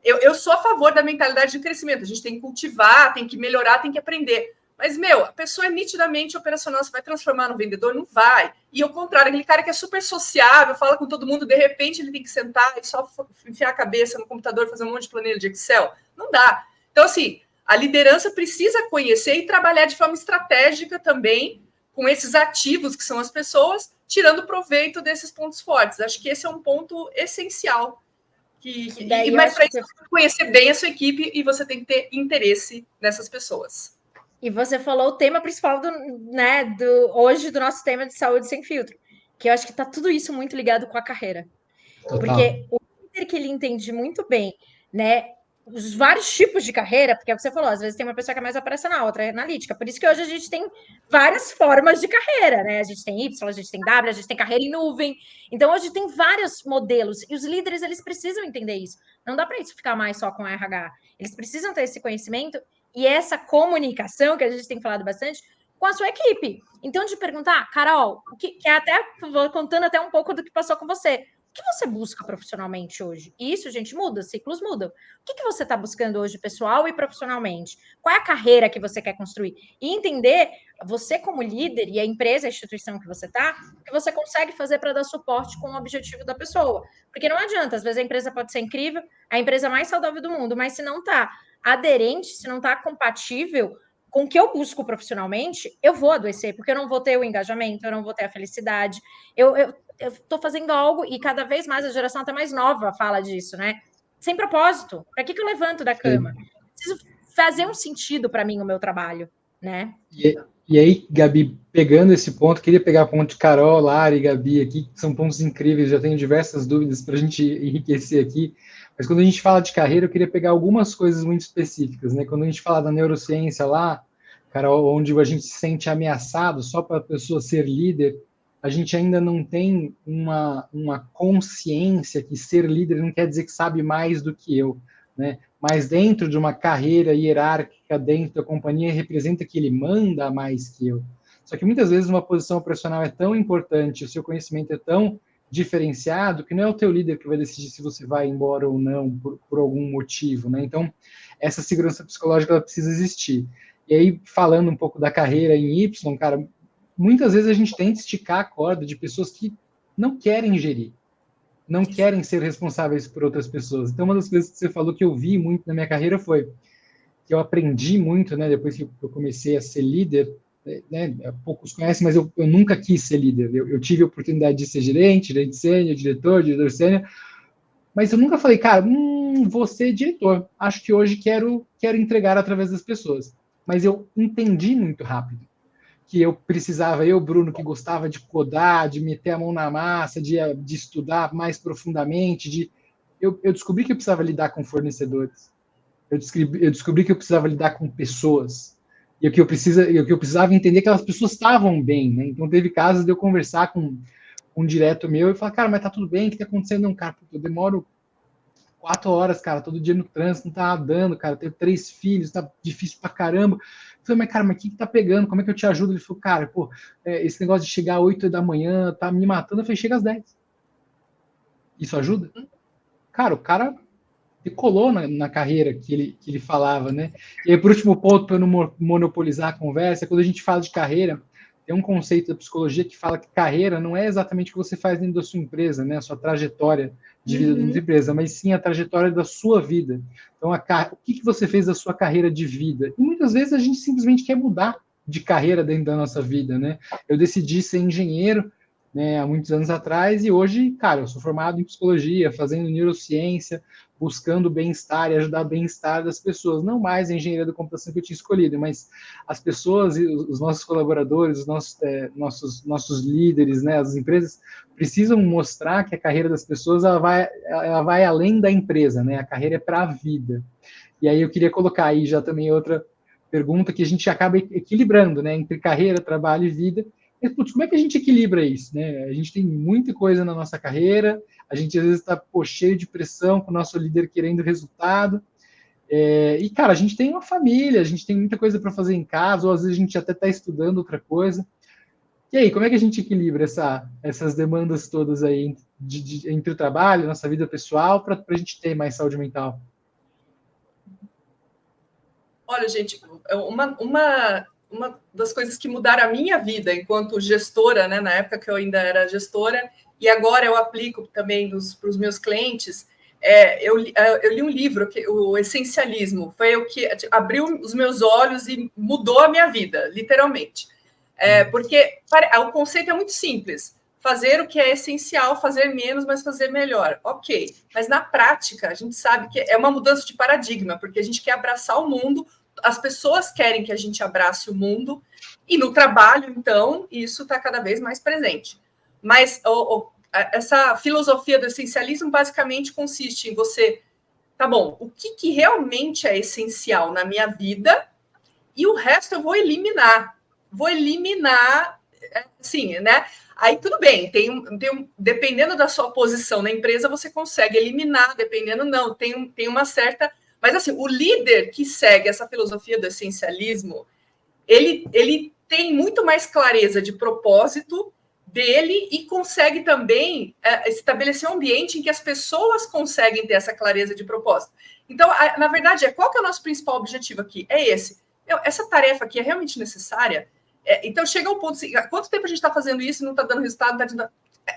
eu sou a favor da mentalidade de crescimento. A gente tem que cultivar, tem que melhorar, tem que aprender. Mas, a pessoa é nitidamente operacional, você vai transformar no vendedor? Não vai. E ao contrário, aquele cara que é super sociável, fala com todo mundo, de repente ele tem que sentar e só enfiar a cabeça no computador, fazer um monte de planilha de Excel. Não dá. Então, assim, a liderança precisa conhecer e trabalhar de forma estratégica também com esses ativos que são as pessoas, tirando proveito desses pontos fortes. Acho que esse é um ponto essencial. Mas para isso, você tem que conhecer bem a sua equipe e você tem que ter interesse nessas pessoas. E você falou o tema principal hoje do nosso tema de saúde sem filtro, que eu acho que está tudo isso muito ligado com a carreira. Total. Porque o líder que ele entende muito bem, né, os vários tipos de carreira, porque é o que você falou, às vezes tem uma pessoa que é mais operacional, outra é analítica, por isso que hoje a gente tem várias formas de carreira, né? A gente tem Y, a gente tem W, a gente tem carreira em nuvem. Então, hoje tem vários modelos, e os líderes, eles precisam entender isso. Não dá para isso ficar mais só com a RH. Eles precisam ter esse conhecimento e essa comunicação, que a gente tem falado bastante, com a sua equipe. Então, de perguntar, Carol, que até vou contando até um pouco do que passou com você. O que você busca profissionalmente hoje? E isso, gente, muda, ciclos mudam. O que você está buscando hoje, pessoal e profissionalmente? Qual é a carreira que você quer construir? E entender, você como líder e a empresa, a instituição que você está, o que você consegue fazer para dar suporte com o objetivo da pessoa. Porque não adianta, às vezes a empresa pode ser incrível, a empresa mais saudável do mundo, mas se não está aderente, se não está compatível com o que eu busco profissionalmente, eu vou adoecer, porque eu não vou ter o engajamento, eu não vou ter a felicidade. Eu estou fazendo algo, e cada vez mais a geração até mais nova fala disso, né? Sem propósito. Para que eu levanto da cama? Preciso fazer um sentido para mim o meu trabalho, né? E aí, Gabi, pegando esse ponto, queria pegar o ponto de Carol, Lari e Gabi aqui, que são pontos incríveis, já tenho diversas dúvidas para a gente enriquecer aqui, mas quando a gente fala de carreira, eu queria pegar algumas coisas muito específicas, né? Quando a gente fala da neurociência lá, Carol, onde a gente se sente ameaçado só para a pessoa ser líder, a gente ainda não tem uma consciência que ser líder não quer dizer que sabe mais do que eu, né? Mas dentro de uma carreira hierárquica dentro da companhia representa que ele manda mais que eu. Só que muitas vezes uma posição operacional é tão importante, o seu conhecimento é tão diferenciado, que não é o teu líder que vai decidir se você vai embora ou não por algum motivo, né? Então, essa segurança psicológica ela precisa existir. E aí, falando um pouco da carreira em Y, cara, muitas vezes a gente tenta esticar a corda de pessoas que não querem gerir, não querem ser responsáveis por outras pessoas. Então, uma das coisas que você falou que eu vi muito na minha carreira foi que eu aprendi muito, né, depois que eu comecei a ser líder, né, poucos conhecem, mas eu nunca quis ser líder. Eu tive a oportunidade de ser gerente sênior, diretor sênior, mas eu nunca falei, cara, vou ser diretor. Acho que hoje quero entregar através das pessoas. Mas eu entendi muito rápido que eu precisava, Bruno, que gostava de codar, de meter a mão na massa, de estudar mais profundamente, eu descobri que eu precisava lidar com fornecedores. Eu descobri que eu precisava lidar com pessoas. E que eu precisava entender que aquelas pessoas estavam bem, né? Então, teve casos de eu conversar com um direto meu e falar, cara, mas tá tudo bem, o que tá acontecendo? Não, cara, eu demoro 4 horas, cara, todo dia no trânsito, não tá dando, cara, tenho 3 filhos, tá difícil pra caramba. Eu falei, mas, cara, mas o que tá pegando? Como é que eu te ajudo? Ele falou, cara, pô, esse negócio de chegar às 8 da manhã tá me matando. Eu falei, chega às 10. Isso ajuda? Cara, o cara decolou na carreira que ele falava, né? E aí, por último ponto, para eu não monopolizar a conversa, quando a gente fala de carreira, tem um conceito da psicologia que fala que carreira não é exatamente o que você faz dentro da sua empresa, né? A sua trajetória de vida dentro da empresa, mas sim a trajetória da sua vida. Então, o que você fez da sua carreira de vida? E muitas vezes a gente simplesmente quer mudar de carreira dentro da nossa vida, né? Eu decidi ser engenheiro, né, há muitos anos atrás, e hoje, cara, eu sou formado em psicologia, fazendo neurociência, buscando bem-estar e ajudar o bem-estar das pessoas, não mais a engenharia da computação que eu tinha escolhido, mas as pessoas e os nossos colaboradores, os nossos líderes, né, as empresas precisam mostrar que a carreira das pessoas ela vai além da empresa, né, a carreira é para a vida. E aí eu queria colocar aí já também outra pergunta que a gente acaba equilibrando, né, entre carreira, trabalho e vida. Mas, putz, como é que a gente equilibra isso, né? A gente tem muita coisa na nossa carreira, a gente às vezes está cheio de pressão com o nosso líder querendo resultado. E, cara, a gente tem uma família, a gente tem muita coisa para fazer em casa, ou às vezes a gente até está estudando outra coisa. E aí, como é que a gente equilibra essas demandas todas aí entre o trabalho, nossa vida pessoal, para a gente ter mais saúde mental? Olha, gente, uma das coisas que mudaram a minha vida enquanto gestora, né, na época que eu ainda era gestora, e agora eu aplico também para os meus clientes, eu li um livro, o Essencialismo, foi o que abriu os meus olhos e mudou a minha vida, literalmente. Porque o conceito é muito simples, fazer o que é essencial, fazer menos, mas fazer melhor. Ok, mas na prática a gente sabe que é uma mudança de paradigma, porque a gente quer abraçar o mundo, as pessoas querem que a gente abrace o mundo, e no trabalho, então, isso está cada vez mais presente. Mas essa filosofia do essencialismo basicamente consiste em você, tá bom, o que realmente é essencial na minha vida, e o resto eu vou eliminar. Sim, né? Aí tudo bem, dependendo da sua posição na empresa, você consegue eliminar, dependendo não, tem uma certa... Mas assim, o líder que segue essa filosofia do essencialismo, ele tem muito mais clareza de propósito dele e consegue também estabelecer um ambiente em que as pessoas conseguem ter essa clareza de propósito. Então, na verdade, qual que é o nosso principal objetivo aqui? É esse. Essa tarefa aqui é realmente necessária? Então, chega ao ponto assim, há quanto tempo a gente está fazendo isso e não está dando resultado?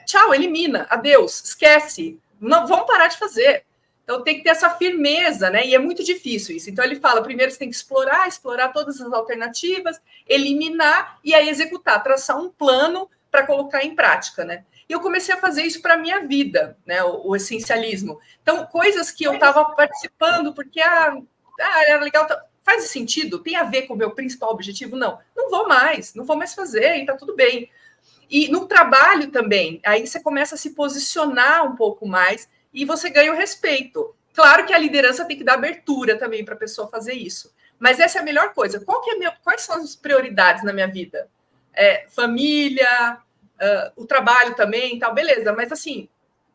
Tchau, elimina, adeus, esquece. Não, vamos parar de fazer. Então, tem que ter essa firmeza, né? E é muito difícil isso. Então, ele fala, primeiro você tem que explorar todas as alternativas, eliminar e aí executar, traçar um plano para colocar em prática, né? E eu comecei a fazer isso para a minha vida, né? O essencialismo. Então, coisas que eu estava participando porque era legal... Faz sentido? Tem a ver com o meu principal objetivo? Não vou mais fazer, e tá tudo bem. E no trabalho também, aí você começa a se posicionar um pouco mais e você ganha o respeito. Claro que a liderança tem que dar abertura também para a pessoa fazer isso. Mas essa é a melhor coisa. Quais são as prioridades na minha vida? Família, o trabalho também, tal, beleza. Mas assim,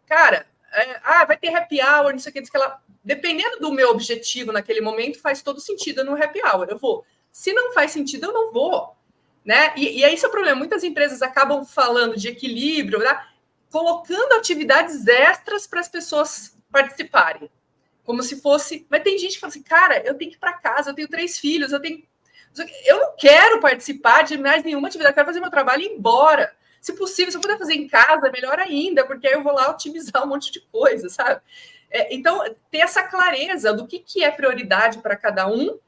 cara, vai ter happy hour, não sei o que, diz que ela... Dependendo do meu objetivo naquele momento, faz todo sentido no happy hour. Eu vou. Se não faz sentido, eu não vou. Né? E esse é o problema. Muitas empresas acabam falando de equilíbrio, né? Colocando atividades extras para as pessoas participarem. Como se fosse... Mas tem gente que fala assim, cara, eu tenho que ir para casa, eu tenho 3 filhos, eu não quero participar de mais nenhuma atividade, eu quero fazer meu trabalho e ir embora. Se possível, se eu puder fazer em casa, melhor ainda, porque aí eu vou lá otimizar um monte de coisa, sabe? Então, ter essa clareza do que é prioridade para cada um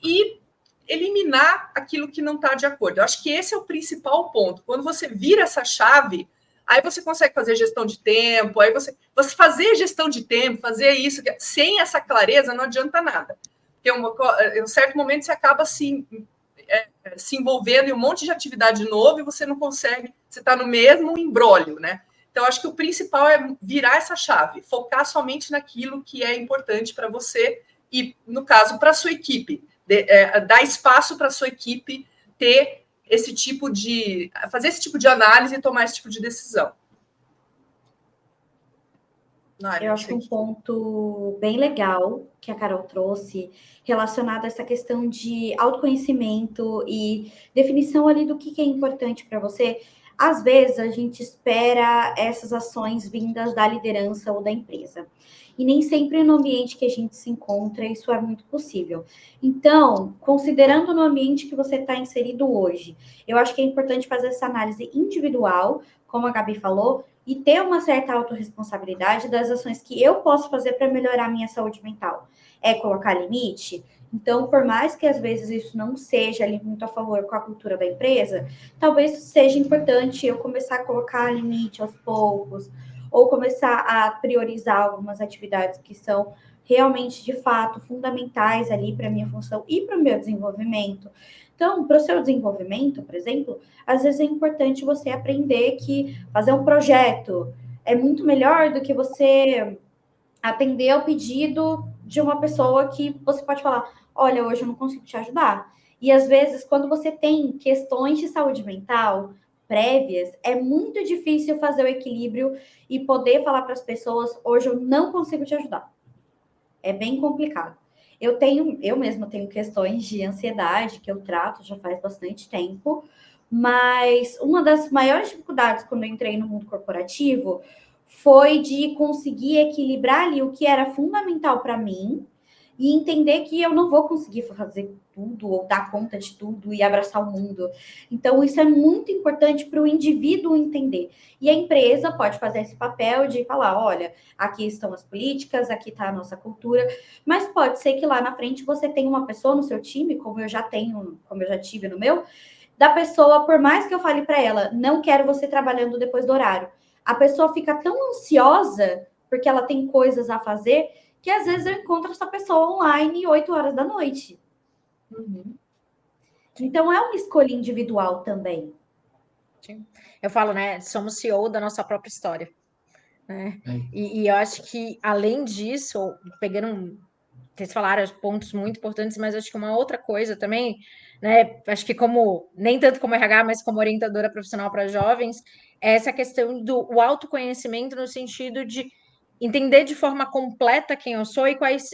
e eliminar aquilo que não está de acordo. Eu acho que esse é o principal ponto. Quando você vira essa chave, aí você consegue fazer gestão de tempo, aí você fazer gestão de tempo, fazer isso, sem essa clareza não adianta nada. Porque em um certo momento você acaba se envolvendo em um monte de atividade novo e você não consegue, você está no mesmo imbróglio, né? Então, acho que o principal é virar essa chave, focar somente naquilo que é importante para você e, no caso, para a sua equipe. Dar espaço para a sua equipe ter fazer esse tipo de análise e tomar esse tipo de decisão. na área Eu de acho que um seguir. ponto bem legal que a Carol trouxe relacionado a essa questão de autoconhecimento e definição ali do que é importante para você. Às vezes a gente espera essas ações vindas da liderança ou da empresa. E nem sempre no ambiente que a gente se encontra isso é muito possível. Então, considerando no ambiente que você está inserido hoje, eu acho que é importante fazer essa análise individual, como a Gabi falou, e ter uma certa autorresponsabilidade das ações que eu posso fazer para melhorar a minha saúde mental. É colocar limite? Então, por mais que às vezes isso não seja ali muito a favor com a cultura da empresa, talvez seja importante eu começar a colocar limite aos poucos, ou começar a priorizar algumas atividades que são realmente, de fato, fundamentais ali para a minha função e para o meu desenvolvimento. Então, para o seu desenvolvimento, por exemplo, às vezes é importante você aprender que fazer um projeto é muito melhor do que você atender ao pedido de uma pessoa que você pode falar, olha, hoje eu não consigo te ajudar. E às vezes, quando você tem questões de saúde mental prévias, é muito difícil fazer o equilíbrio e poder falar para as pessoas, hoje eu não consigo te ajudar. É bem complicado. Eu mesma tenho questões de ansiedade que eu trato já faz bastante tempo, mas uma das maiores dificuldades quando eu entrei no mundo corporativo foi de conseguir equilibrar ali o que era fundamental para mim e entender que eu não vou conseguir fazer tudo ou dar conta de tudo e abraçar o mundo. Então, isso é muito importante para o indivíduo entender. E a empresa pode fazer esse papel de falar, olha, aqui estão as políticas, aqui está a nossa cultura, mas pode ser que lá na frente você tenha uma pessoa no seu time, como eu já tenho, como eu já tive no meu, da pessoa, por mais que eu fale para ela, não quero você trabalhando depois do horário, a pessoa fica tão ansiosa porque ela tem coisas a fazer que às vezes eu encontro essa pessoa online 8 horas da noite. Uhum. Então é uma escolha individual também. Sim. Eu falo, né? Somos CEO da nossa própria história, né? E eu acho que, além disso, pegando vocês falaram pontos muito importantes, mas acho que uma outra coisa também, né? Acho que como nem tanto como RH, mas como orientadora profissional para jovens, é essa questão do o autoconhecimento no sentido de entender de forma completa quem eu sou e quais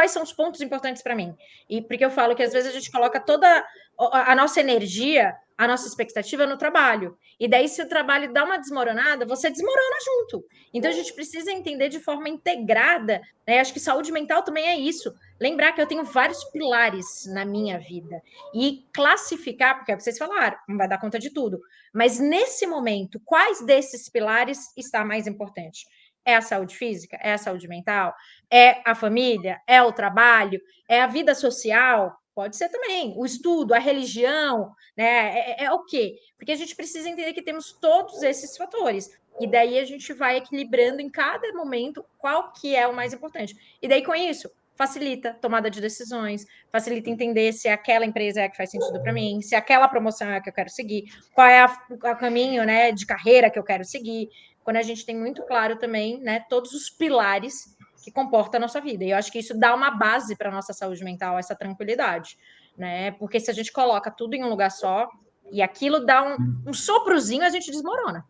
são os pontos importantes para mim. E porque eu falo que às vezes a gente coloca toda a nossa energia, a nossa expectativa no trabalho. E daí, se o trabalho dá uma desmoronada, você desmorona junto. Então, a gente precisa entender de forma integrada, né? Acho que saúde mental também é isso. Lembrar que eu tenho vários pilares na minha vida. E classificar, porque é o que vocês falaram, não vai dar conta de tudo. Mas nesse momento, quais desses pilares está mais importante? É a saúde física? É a saúde mental? É a família? É o trabalho? É a vida social? Pode ser também. O estudo, a religião, né? É o quê? Porque a gente precisa entender que temos todos esses fatores. E daí a gente vai equilibrando em cada momento qual que é o mais importante. E daí, com isso, facilita tomada de decisões, facilita entender se aquela empresa é a que faz sentido para mim, se aquela promoção é a que eu quero seguir, qual é o caminho, né, de carreira que eu quero seguir. Quando a gente tem muito claro também, né, todos os pilares que comportam a nossa vida. E eu acho que isso dá uma base para a nossa saúde mental, essa tranquilidade, né? Porque se a gente coloca tudo em um lugar só e aquilo dá um soprozinho, a gente desmorona.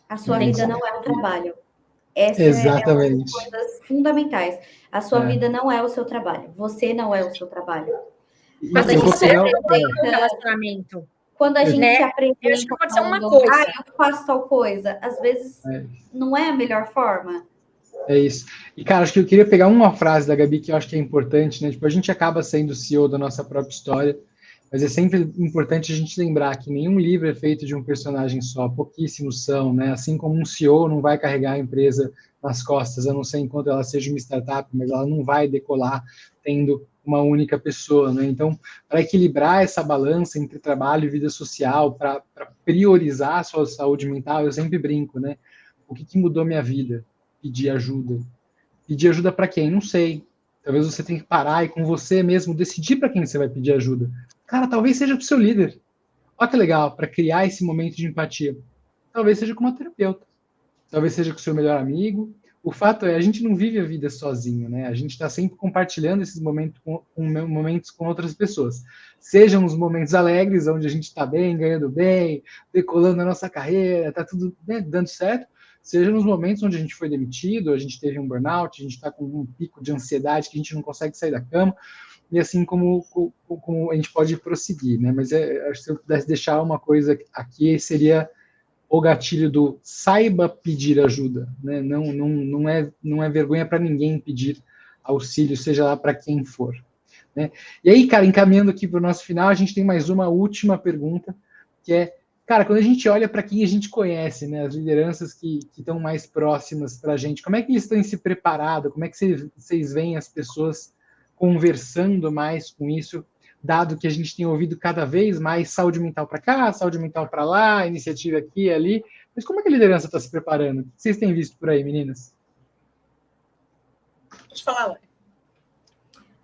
A sua vida não é o trabalho. Essa é uma das Exatamente. coisas fundamentais. A sua vida não é o seu trabalho. Você não é o seu trabalho. Mas Eu vou pegar um relacionamento. Quando a gente Né? se Eu acho apresenta que pode ser uma falando, coisa. eu faço tal coisa, às vezes não é a melhor forma. É isso. E, cara, acho que eu queria pegar uma frase da Gabi que eu acho que é importante, né? Tipo, a gente acaba sendo CEO da nossa própria história, mas é sempre importante a gente lembrar que nenhum livro é feito de um personagem só, pouquíssimos são, né? Assim como um CEO não vai carregar a empresa nas costas, a não ser enquanto ela seja uma startup, mas ela não vai decolar tendo uma única pessoa, né? Então, para equilibrar essa balança entre trabalho e vida social, para priorizar a sua saúde mental, eu sempre brinco, né? O que mudou minha vida? Pedir ajuda. Pedir ajuda para quem? Não sei. Talvez você tenha que parar e com você mesmo decidir para quem você vai pedir ajuda. Cara, talvez seja para o seu líder. Olha que legal, para criar esse momento de empatia. Talvez seja com uma terapeuta. Talvez seja com o seu melhor amigo. O fato é, a gente não vive a vida sozinho, né? A gente está sempre compartilhando esses momentos momentos com outras pessoas. Sejam os momentos alegres, onde a gente está bem, ganhando bem, decolando a nossa carreira, está tudo, né, dando certo. seja nos momentos onde a gente foi demitido, a gente teve um burnout, a gente está com um pico de ansiedade que a gente não consegue sair da cama, e assim como a gente pode prosseguir, né? Mas acho que se eu pudesse deixar uma coisa aqui, seria o gatilho do saiba pedir ajuda, né? Não é vergonha para ninguém pedir auxílio, seja lá para quem for, né? E aí, cara, encaminhando aqui para o nosso final, a gente tem mais uma última pergunta, que é, cara, quando a gente olha para quem a gente conhece, né, as lideranças que estão mais próximas para a gente, como é que eles têm se preparado? Como é que vocês veem as pessoas conversando mais com isso, dado que a gente tem ouvido cada vez mais saúde mental para cá, saúde mental para lá, iniciativa aqui e ali. Mas como é que a liderança está se preparando? O que vocês têm visto por aí, meninas? Pode falar, Laura.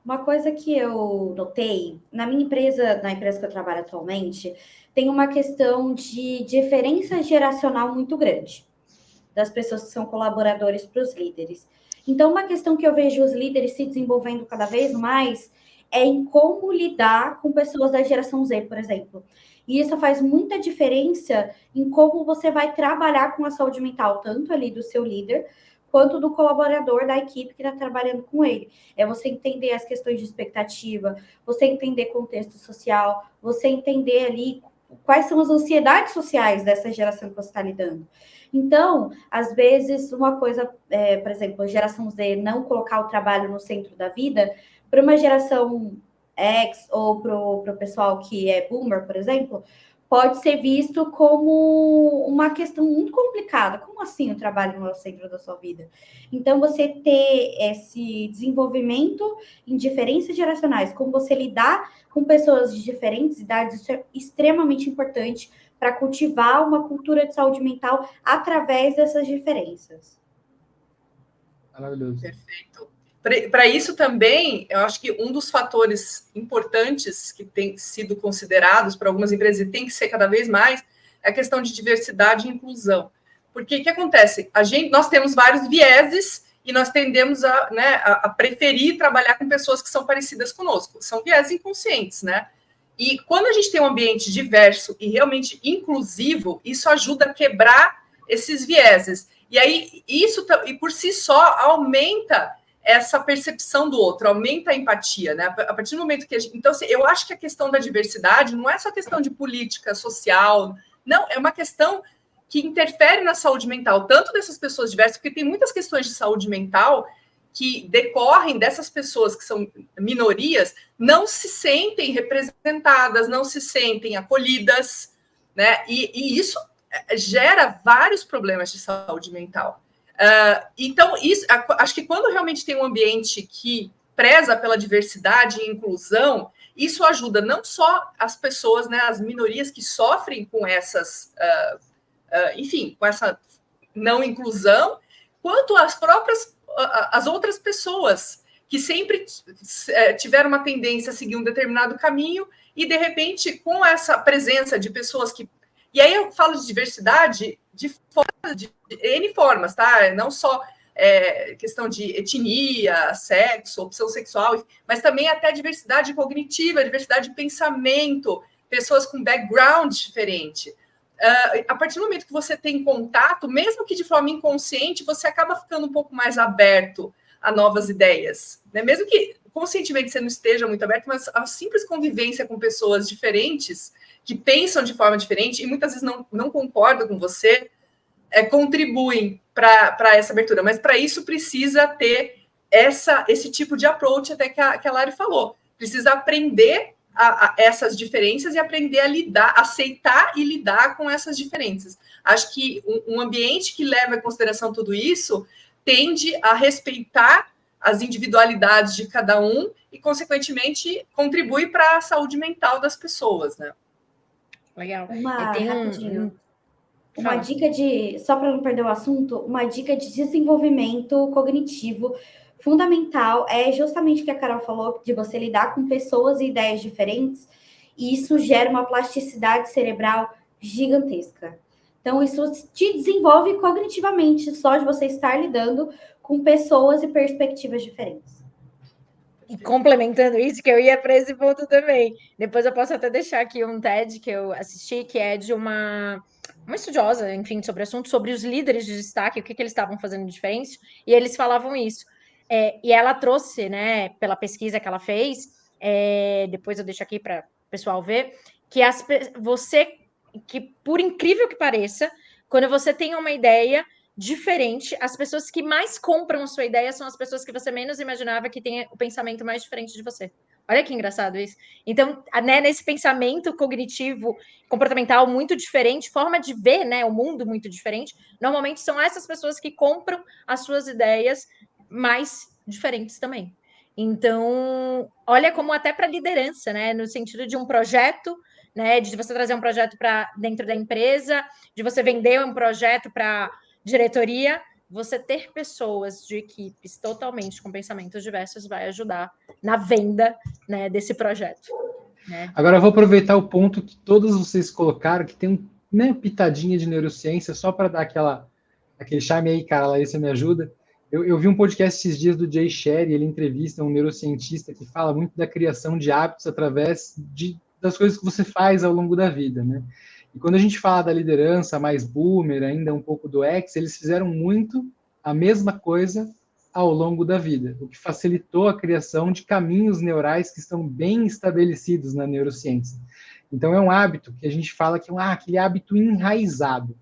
Uma coisa que eu notei, na minha empresa, na empresa que eu trabalho atualmente, tem uma questão de diferença geracional muito grande das pessoas que são colaboradores para os líderes. Então, uma questão que eu vejo os líderes se desenvolvendo cada vez mais é em como lidar com pessoas da geração Z, por exemplo. E isso faz muita diferença em como você vai trabalhar com a saúde mental, tanto ali do seu líder, quanto do colaborador da equipe que está trabalhando com ele. É você entender as questões de expectativa, você entender contexto social, você entender ali quais são as ansiedades sociais dessa geração que você está lidando. Então, às vezes, uma coisa, por exemplo, a geração Z não colocar o trabalho no centro da vida, para uma geração X ou para o pessoal que é boomer, por exemplo, pode ser visto como uma questão muito complicada. Como assim o trabalho não é o centro da sua vida? Então, você ter esse desenvolvimento em diferenças geracionais, como você lidar com pessoas de diferentes idades, isso é extremamente importante para cultivar uma cultura de saúde mental através dessas diferenças. Maravilhoso. Perfeito. Para isso também, eu acho que um dos fatores importantes que tem sido considerados por algumas empresas e tem que ser cada vez mais é a questão de diversidade e inclusão. Porque o que acontece? Nós temos vários vieses e nós tendemos a preferir trabalhar com pessoas que são parecidas conosco. São vieses inconscientes, né? E quando a gente tem um ambiente diverso e realmente inclusivo, isso ajuda a quebrar esses vieses. E aí, isso e por si só aumenta essa percepção do outro, aumenta a empatia, né? A partir do momento que a gente... Então, assim, eu acho que a questão da diversidade não é só questão de política social, não, é uma questão que interfere na saúde mental, tanto dessas pessoas diversas, porque tem muitas questões de saúde mental que decorrem dessas pessoas que são minorias, não se sentem representadas, não se sentem acolhidas, né? E isso gera vários problemas de saúde mental. Então, acho que quando realmente tem um ambiente que preza pela diversidade e inclusão, isso ajuda não só as pessoas, né, as minorias que sofrem com essas, enfim, com essa não inclusão, quanto as outras pessoas que sempre tiveram uma tendência a seguir um determinado caminho e, de repente, com essa presença de pessoas que... E aí eu falo de diversidade de N formas, tá? Não só questão de etnia, sexo, opção sexual, mas também até diversidade cognitiva, diversidade de pensamento, pessoas com background diferente. A partir do momento que você tem contato, mesmo que de forma inconsciente, você acaba ficando um pouco mais aberto a novas ideias, né? Mesmo que conscientemente você não esteja muito aberto, mas a simples convivência com pessoas diferentes, que pensam de forma diferente e muitas vezes não concordam com você, contribuem para essa abertura. Mas para isso precisa ter esse tipo de approach até que a Lari falou. Precisa aprender essas diferenças e aprender a lidar, aceitar e lidar com essas diferenças. Acho que um ambiente que leva em consideração tudo isso tende a respeitar as individualidades de cada um e, consequentemente, contribui para a saúde mental das pessoas, né? Legal. Rapidinho. Uma dica só para não perder o assunto, uma dica de desenvolvimento cognitivo fundamental é justamente o que a Carol falou, de você lidar com pessoas e ideias diferentes, e isso gera uma plasticidade cerebral gigantesca. Então, isso te desenvolve cognitivamente, só de você estar lidando com pessoas e perspectivas diferentes. E complementando isso, que eu ia para esse ponto também. Depois eu posso até deixar aqui um TED que eu assisti, que é de uma uma estudiosa, enfim, sobre o assunto, sobre os líderes de destaque, o que eles estavam fazendo de diferente, e eles falavam isso. E ela trouxe, né, pela pesquisa que ela fez, depois eu deixo aqui para o pessoal ver, que que por incrível que pareça, quando você tem uma ideia diferente, as pessoas que mais compram a sua ideia são as pessoas que você menos imaginava que têm o pensamento mais diferente de você. Olha que engraçado isso. Então, né, nesse pensamento cognitivo, comportamental muito diferente, forma de ver, né, o mundo muito diferente, normalmente são essas pessoas que compram as suas ideias mais diferentes também. Então, olha como até para liderança, né, no sentido de um projeto, né, de você trazer um projeto para dentro da empresa, de você vender um projeto para diretoria, você ter pessoas de equipes totalmente com pensamentos diversos vai ajudar na venda, né, desse projeto. Né? Agora eu vou aproveitar o ponto que todos vocês colocaram, que tem uma pitadinha de neurociência, só para dar aquele charme aí, cara, Larissa me ajuda. Eu vi um podcast esses dias do Jay Sherry, ele entrevista um neurocientista que fala muito da criação de hábitos através das coisas que você faz ao longo da vida, né? E quando a gente fala da liderança mais boomer, ainda um pouco do X, eles fizeram muito a mesma coisa ao longo da vida, o que facilitou a criação de caminhos neurais que estão bem estabelecidos na neurociência. Então, é um hábito que a gente fala que é aquele hábito enraizado.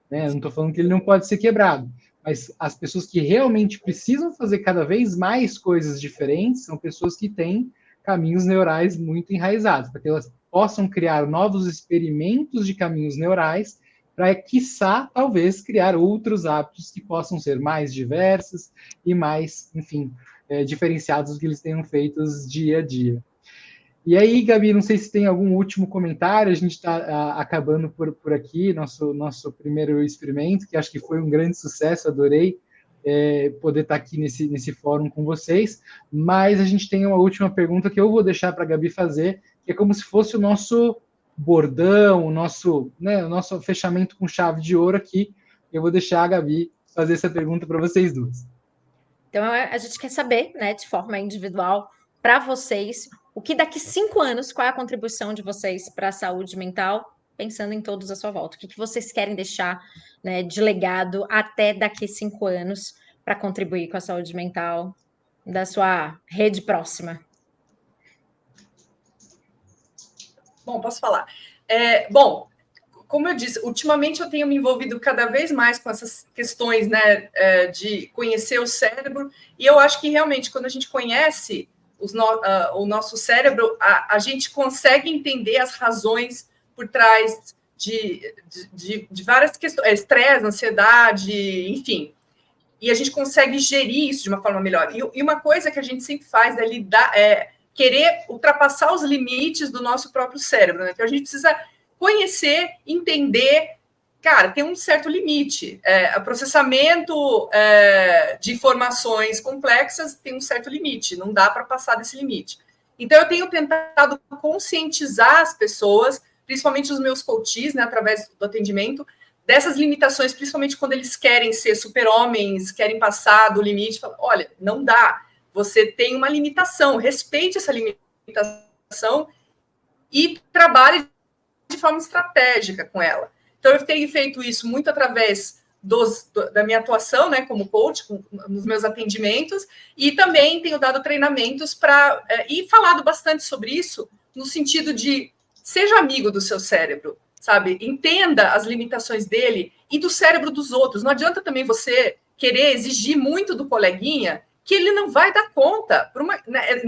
Né? Eu não estou falando que ele não pode ser quebrado, mas as pessoas que realmente precisam fazer cada vez mais coisas diferentes são pessoas que têm caminhos neurais muito enraizados, para que elas possam criar novos experimentos de caminhos neurais para, quiçá, talvez, criar outros hábitos que possam ser mais diversos e mais, enfim, diferenciados do que eles tenham feito dia a dia. E aí, Gabi, não sei se tem algum último comentário, a gente está acabando por aqui, nosso primeiro experimento, que acho que foi um grande sucesso, adorei poder estar aqui nesse fórum com vocês, mas a gente tem uma última pergunta que eu vou deixar para a Gabi fazer, que é como se fosse o nosso bordão, o nosso fechamento com chave de ouro aqui. Eu vou deixar a Gabi fazer essa pergunta para vocês duas. Então, a gente quer saber, né, de forma individual, para vocês, o que daqui 5 anos, qual é a contribuição de vocês para a saúde mental, pensando em todos à sua volta? O que vocês querem deixar, né, de legado até daqui 5 anos para contribuir com a saúde mental da sua rede próxima? Bom, posso falar. Como eu disse, ultimamente eu tenho me envolvido cada vez mais com essas questões, né, de conhecer o cérebro, e eu acho que realmente quando a gente conhece o nosso cérebro, a gente consegue entender as razões por trás de várias questões, estresse, ansiedade, enfim, e a gente consegue gerir isso de uma forma melhor. E uma coisa que a gente sempre faz é querer ultrapassar os limites do nosso próprio cérebro, né? Então a gente precisa conhecer, entender, cara, tem um certo limite. O processamento de informações complexas tem um certo limite, não dá para passar desse limite. Então, eu tenho tentado conscientizar as pessoas, principalmente os meus coaches, né, através do atendimento, dessas limitações, principalmente quando eles querem ser super-homens, querem passar do limite, falam, olha, não dá, você tem uma limitação, respeite essa limitação e trabalhe de forma estratégica com ela. Então, eu tenho feito isso muito através da minha atuação, né, como coach, nos meus atendimentos, e também tenho dado treinamentos e falado bastante sobre isso, no sentido de seja amigo do seu cérebro, sabe? Entenda as limitações dele e do cérebro dos outros. Não adianta também você querer exigir muito do coleguinha que ele não vai dar conta.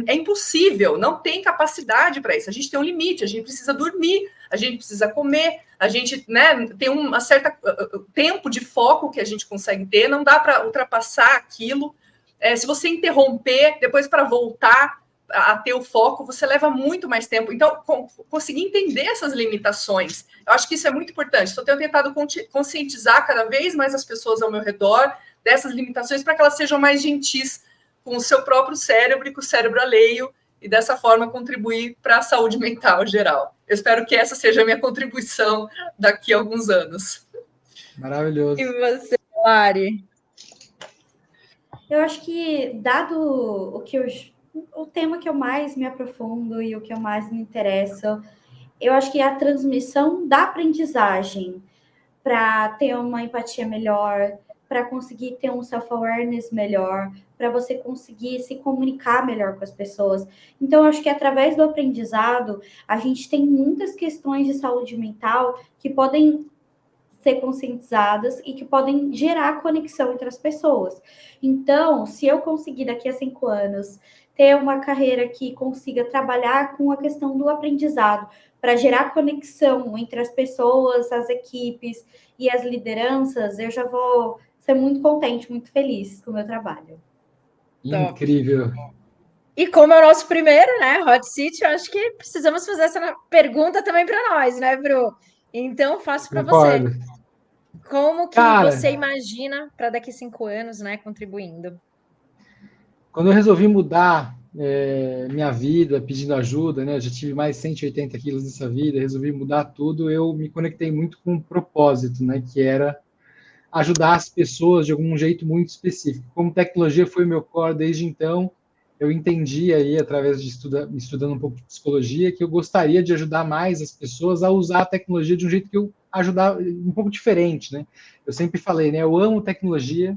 É impossível, não tem capacidade para isso. A gente tem um limite, a gente precisa dormir, a gente precisa comer, a gente, né, tem uma certa tempo de foco que a gente consegue ter, não dá para ultrapassar aquilo. Se você interromper, depois para voltar a ter o foco, você leva muito mais tempo. Então, conseguir entender essas limitações, eu acho que isso é muito importante. Então, eu tenho tentado conscientizar cada vez mais as pessoas ao meu redor dessas limitações para que elas sejam mais gentis com o seu próprio cérebro e com o cérebro alheio, e dessa forma contribuir para a saúde mental geral. Eu espero que essa seja a minha contribuição daqui a alguns anos. Maravilhoso. E você, Lari? Eu acho que, dado o tema que eu mais me aprofundo e o que eu mais me interesso, eu acho que é a transmissão da aprendizagem para ter uma empatia melhor, para conseguir ter um self-awareness melhor, para você conseguir se comunicar melhor com as pessoas. Então, eu acho que através do aprendizado, a gente tem muitas questões de saúde mental que podem ser conscientizadas e que podem gerar conexão entre as pessoas. Então, se eu conseguir daqui a 5 anos ter uma carreira que consiga trabalhar com a questão do aprendizado para gerar conexão entre as pessoas, as equipes e as lideranças, eu já vou ser muito contente, muito feliz com o meu trabalho. Incrível. E como é o nosso primeiro, né, Hot Seat, eu acho que precisamos fazer essa pergunta também para nós, né, Bru? Então, faço para você. Como que você imagina para daqui a 5 anos, né, contribuindo? Quando eu resolvi mudar minha vida, pedindo ajuda, né, eu já tive mais de 180 quilos nessa vida, resolvi mudar tudo, eu me conectei muito com um propósito, né, que era ajudar as pessoas de algum jeito muito específico. Como tecnologia foi o meu core desde então, eu entendi aí, através de estudando um pouco de psicologia, que eu gostaria de ajudar mais as pessoas a usar a tecnologia de um jeito que eu ajudar um pouco diferente, né? Eu sempre falei, né? Eu amo tecnologia.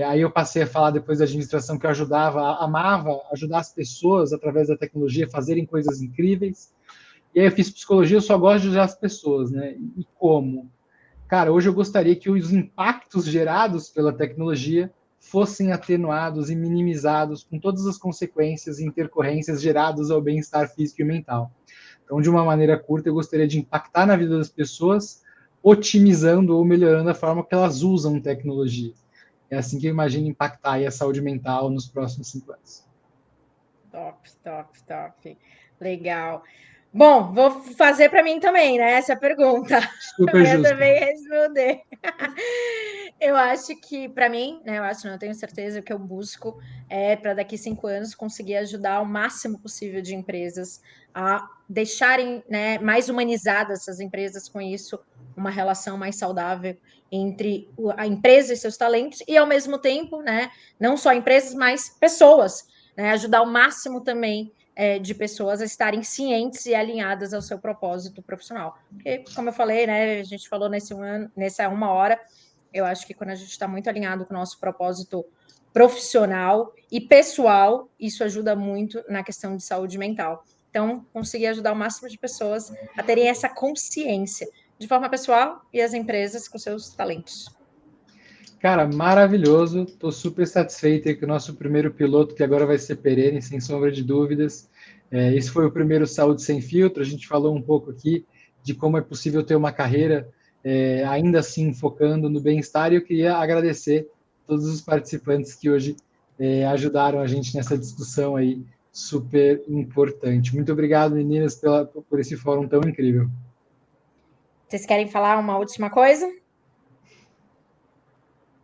Aí eu passei a falar depois da administração que eu amava ajudar as pessoas através da tecnologia a fazerem coisas incríveis. E aí eu fiz psicologia, eu só gosto de ajudar as pessoas, né? E como? Cara, hoje eu gostaria que os impactos gerados pela tecnologia fossem atenuados e minimizados com todas as consequências e intercorrências geradas ao bem-estar físico e mental. Então, de uma maneira curta, eu gostaria de impactar na vida das pessoas, otimizando ou melhorando a forma que elas usam tecnologia. É assim que eu imagino impactar aí a saúde mental nos próximos 5 anos. Top. Legal. Bom, vou fazer para mim também, né? Essa pergunta. Super justo. Eu também responder. Eu acho que, para mim, né? Eu tenho certeza que eu busco para daqui 5 anos conseguir ajudar o máximo possível de empresas a deixarem, né, mais humanizadas essas empresas com isso, uma relação mais saudável entre a empresa e seus talentos, e ao mesmo tempo, né, não só empresas, mas pessoas, né, ajudar o máximo também de pessoas a estarem cientes e alinhadas ao seu propósito profissional. Porque, como eu falei, né, a gente falou nessa 1 hora, eu acho que quando a gente está muito alinhado com o nosso propósito profissional e pessoal, isso ajuda muito na questão de saúde mental. Então, conseguir ajudar o máximo de pessoas a terem essa consciência de forma pessoal e as empresas com seus talentos. Cara, maravilhoso. Estou super satisfeito aí com o nosso primeiro piloto, que agora vai ser perene, sem sombra de dúvidas. Esse foi o primeiro Saúde Sem Filtro. A gente falou um pouco aqui de como é possível ter uma carreira ainda assim focando no bem-estar. E eu queria agradecer todos os participantes que hoje ajudaram a gente nessa discussão aí super importante. Muito obrigado, meninas, por esse fórum tão incrível. Vocês querem falar uma última coisa?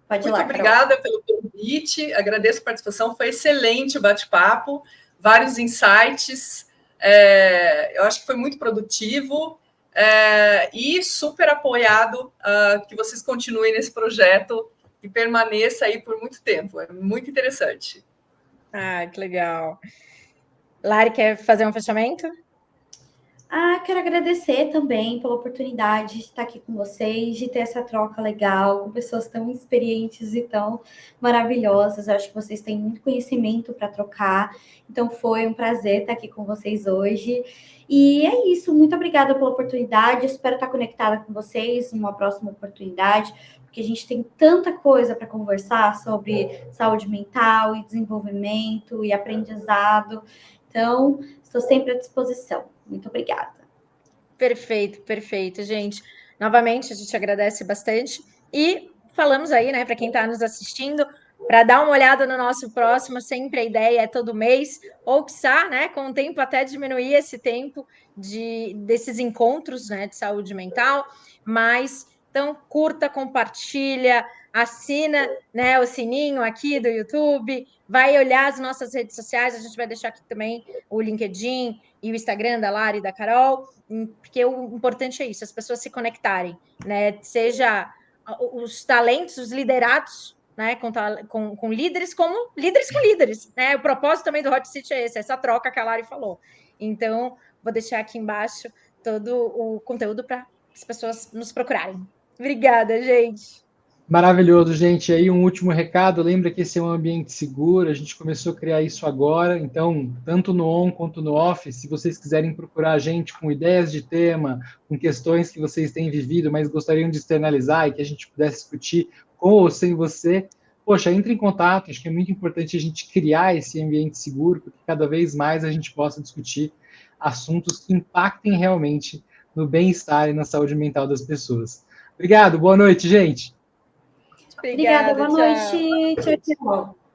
Muito obrigada pelo convite, agradeço a participação, foi excelente o bate-papo, vários insights, eu acho que foi muito produtivo e super apoiado que vocês continuem nesse projeto e permaneça aí por muito tempo, é muito interessante. Que legal. Lari, quer fazer um fechamento? Quero agradecer também pela oportunidade de estar aqui com vocês, de ter essa troca legal com pessoas tão experientes e tão maravilhosas. Eu acho que vocês têm muito conhecimento para trocar, então foi um prazer estar aqui com vocês hoje. E é isso, muito obrigada pela oportunidade. Eu espero estar conectada com vocês numa próxima oportunidade, porque a gente tem tanta coisa para conversar sobre saúde mental e desenvolvimento e aprendizado. Então, estou sempre à disposição. Muito obrigada. Perfeito, gente. Novamente, a gente agradece bastante. E falamos aí, né, para quem está nos assistindo, para dar uma olhada no nosso próximo, sempre a ideia é todo mês, ou quiçá, né, com o tempo até diminuir esse tempo desses encontros, né, de saúde mental, mas então curta, compartilha, assina, né, o sininho aqui do YouTube, vai olhar as nossas redes sociais, a gente vai deixar aqui também o LinkedIn e o Instagram da Lari e da Carol, porque o importante é isso, as pessoas se conectarem, né, seja os talentos, os liderados, né, com líderes, como líderes com líderes, né? O propósito também do Hot Seat é esse, essa troca que a Lari falou. Então, vou deixar aqui embaixo todo o conteúdo para as pessoas nos procurarem. Obrigada, gente. Maravilhoso, gente. E aí, um último recado. Lembra que esse é um ambiente seguro. A gente começou a criar isso agora. Então, tanto no on quanto no off, se vocês quiserem procurar a gente com ideias de tema, com questões que vocês têm vivido, mas gostariam de externalizar e que a gente pudesse discutir com ou sem você, poxa, entre em contato. Acho que é muito importante a gente criar esse ambiente seguro, porque cada vez mais a gente possa discutir assuntos que impactem realmente no bem-estar e na saúde mental das pessoas. Obrigado. Boa noite, gente. Obrigada, boa tchau. noite. Tchau, tchau.